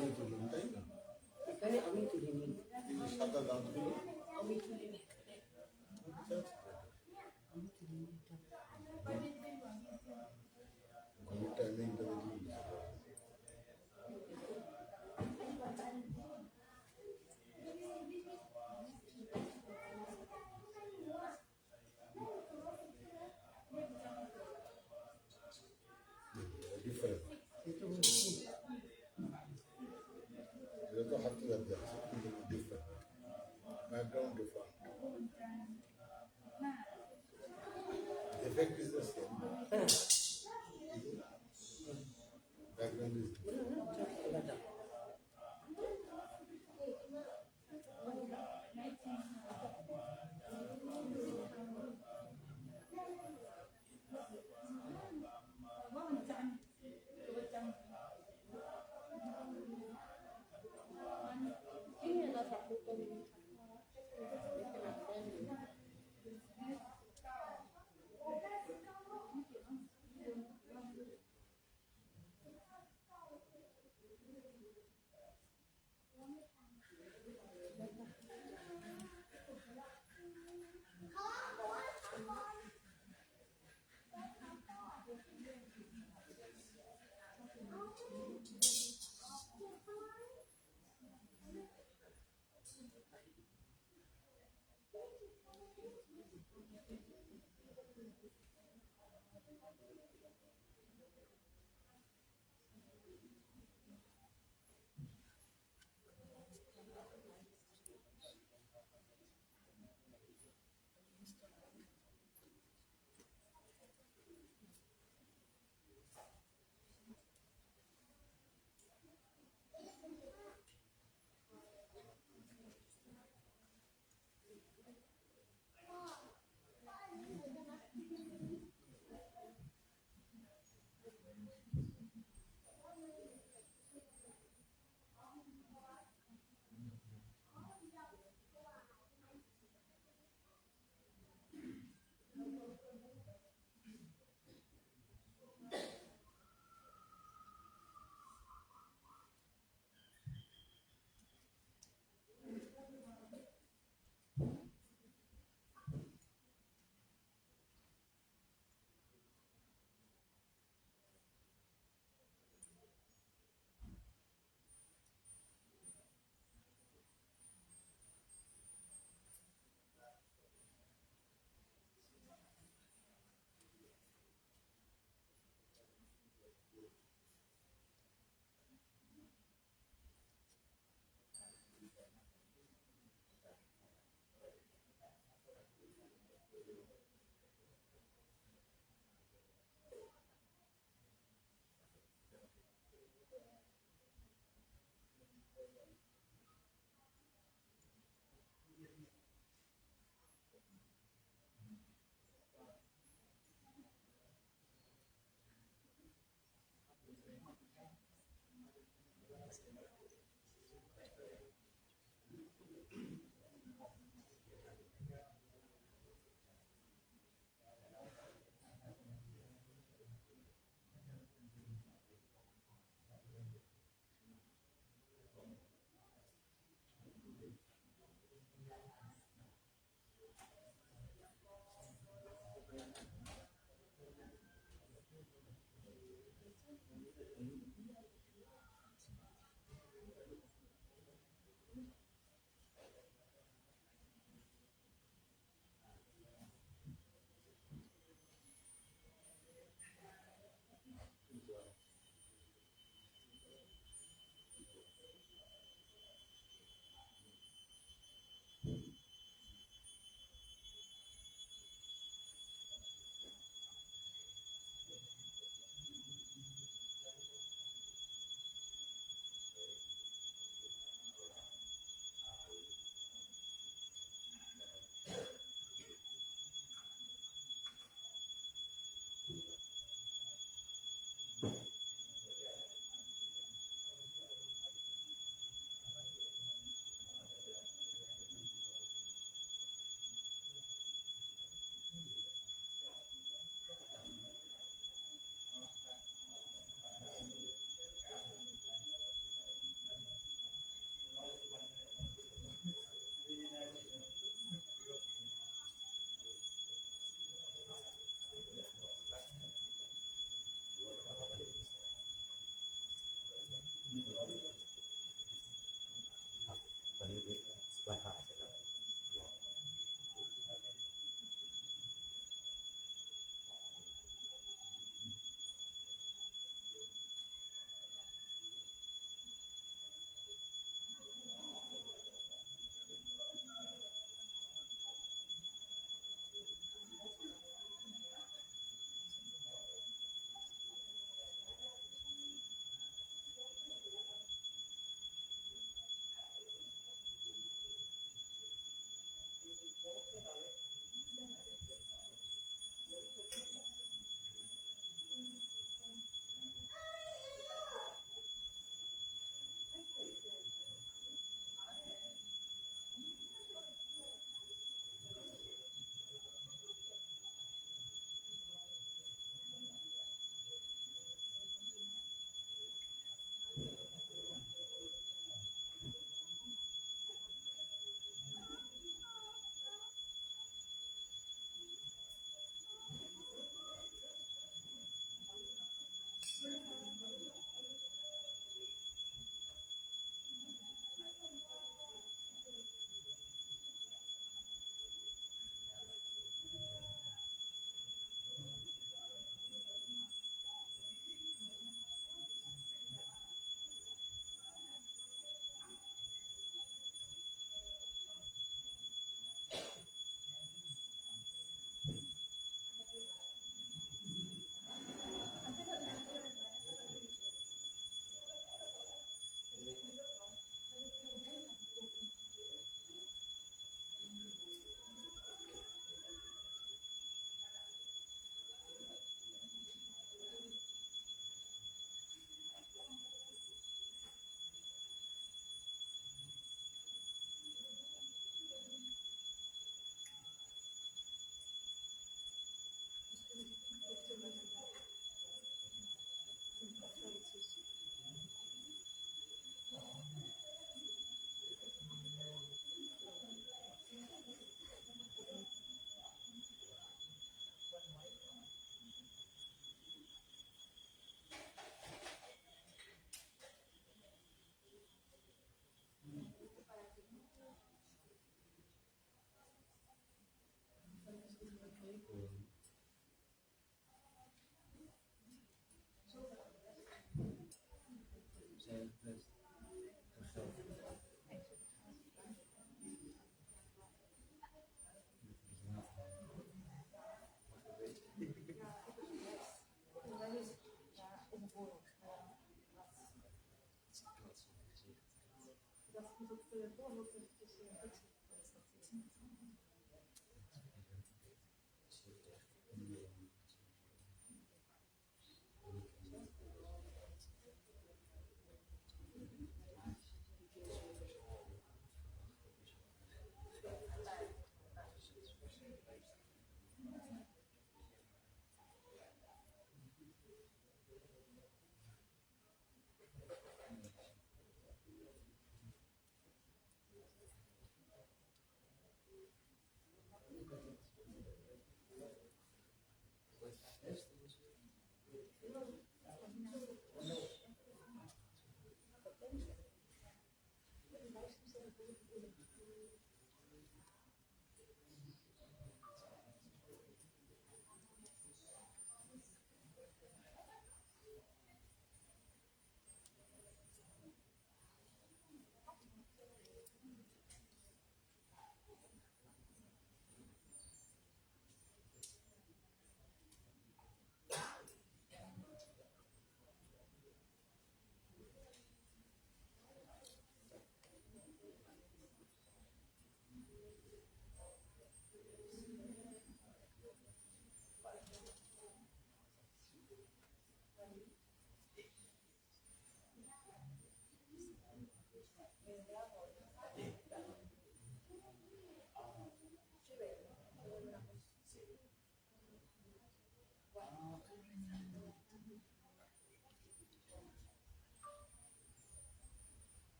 আসল তুলুন, তাই না? এখানে আমি তুলিনি। এই যে সাদা দাঁতগুলো আমি তুলিনি। ঘড়ির টাইমিংটা দেখি। ডিফারেন্ট, এটা তো হাতে হাতে আছে কিন্তু different, background different, effect is the same, background is different.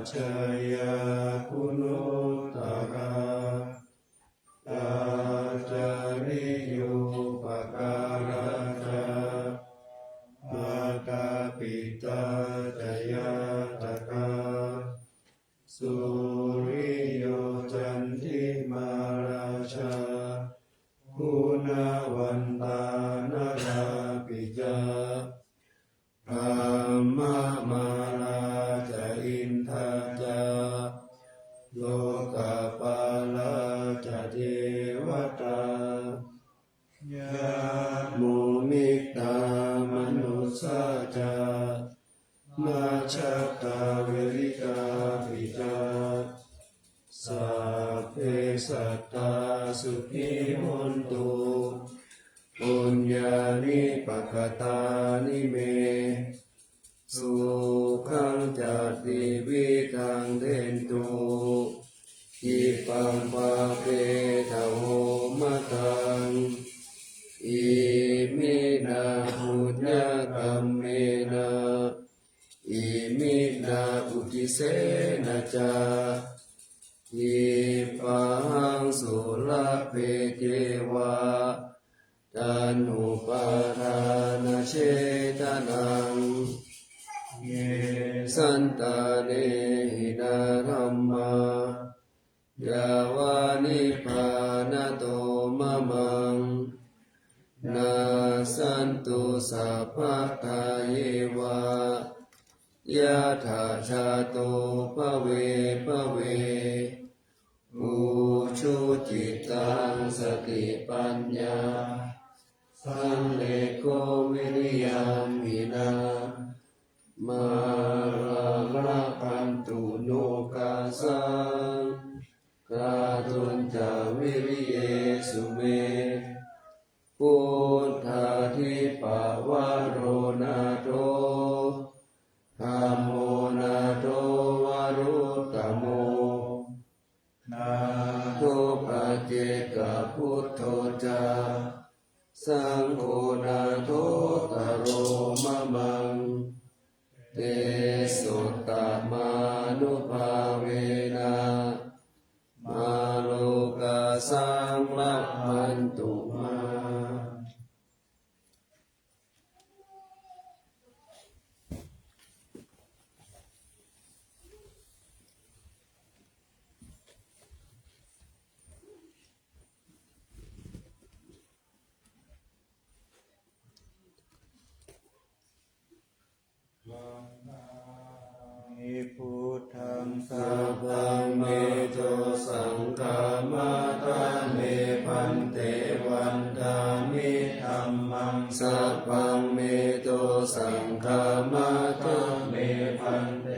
ชยาคุณุตระอาจาริโยปการะจามาตาปิตาจยาตกาสุริโยจันทิมาราชาคุณวันตานราปิจาธรรมมาราจอินทาจาโลกปาลาจเทวตายาโมมิตามนุสาจามาชาตาเวริกาปิจาสัพเพสัตตาสุขิโหนตุปุญญานิปัคตานิเมสุขังจัตติวิทังเทนตุอิปังปะเปทะโหม เทวาตันหุปาทานเชตนังเย สันตาเนหินาธัมมายาวานิพพานโตมะมังนาสันตุสัพพะทาเยวายะถาชาโตภเวภเวอุชุจิตังสติปัญญาสังเลโกวิริยัมหินามาราพันตุโนกาสังกาตุนจาวิริเยสุเมพุทธาทิปาวาโรนาโตธัมโมนาโตวารุตตโมนาโตปัจเจกพุทโธจาสังโฆนาโตตโรมะมังเตสุตตมานุภาเวนะมาโลกาสังลัพพันตุมามิพุทธังสั สัพพังเมโตสังฆามาตาเมพันเตวันทามิธัมมังสัพพังเมโตสังฆามาตาเมพันเต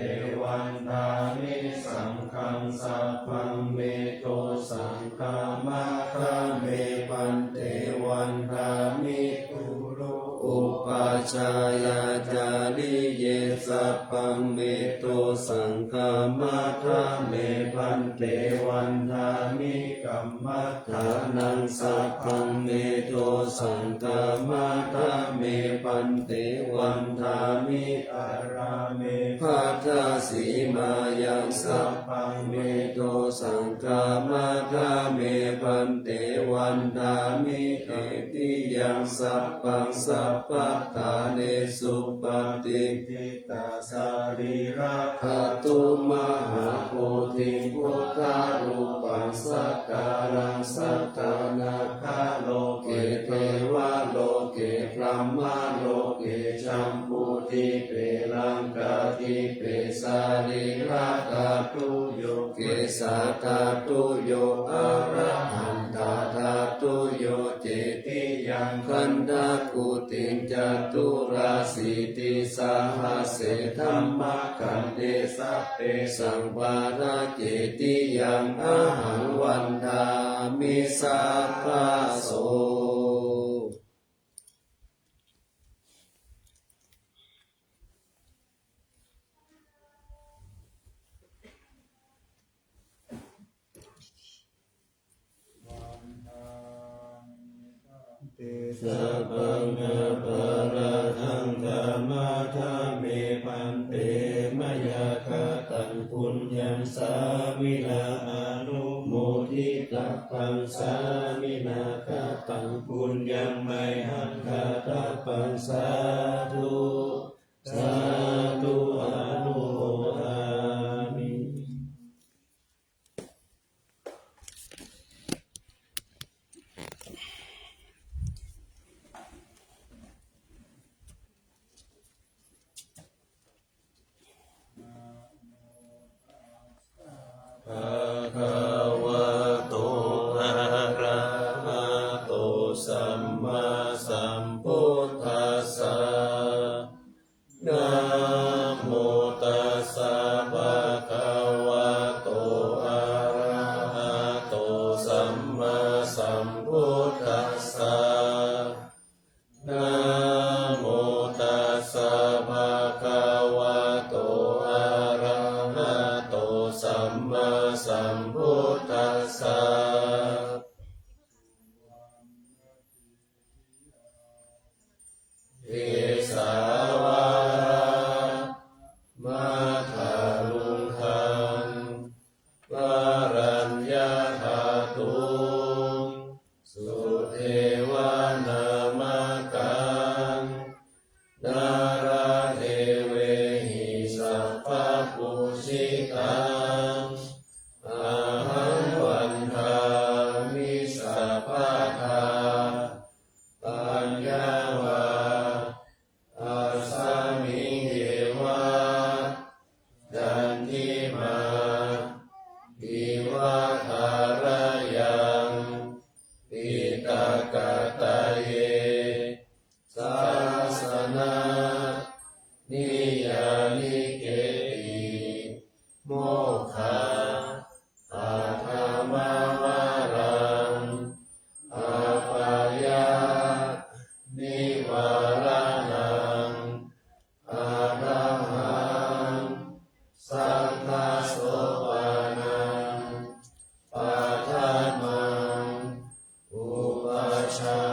วันทามิสังฆังสัพพังเมโตสังฆามาตาเมพันเตวันทามิตุโรอุปัชฌายาจาริเยสัพพังเมโตสังฆามาทาเมพันเตวันทามิกัมมัฏฐานังสัพพังเมโตสังฆามาทาเมพันเตวันทามิอาราเมภัทธสีมายังสัพพังเมโตสังฆามาทาเมพันเตวันทามิเอติยังสัพพังสัพพะทาเนสุปฏิทิตาสารีระคตุมหาโพธิพุทธารูปังสักการังสัตตานาคาโลเกเทวะโลเกพรหมโลเกชัมพูทิเปลังกาทิเปสารีระตาตุโยเกสาตาตุโยอะระหันตาตาตุโยเจติยังคันธากุติงจตุราสีติสาหาเสธัมมะคันเตสัพเพสังวาระเจติยังอาหังวันทามิสัพพะโสเตสัพพังอปาราทังธรรมะธรรมเมพันเตมยาคตังปุญญังสามินาอนุโมทิตัปังสามินาคตังปุญญังไมหังคตัปังสาธุสาธุอนุโมทามิ ภะคะวะโตอะระหะโตสัมมาสัมพุทธัสสะนะโมตัสสะภะคะวะโตอะระหะโตสัมมาสัมพุทธัสสะนะโมตัสสะภะคะวะโตอะระหะโตสัมมาสัมพุทธัสสะเอสาวามาทาลุงคังวารัญญาธาตุง ทาปัญญาวาอาสามิเหวะจันทิมาปิวะทารยังปิตากะตะเยสาสนานิยานิเกติโมกขาอาธามาวารังอาปายานิวารานังอาราหังสังฆโสปานังปาทามังอุปชฌา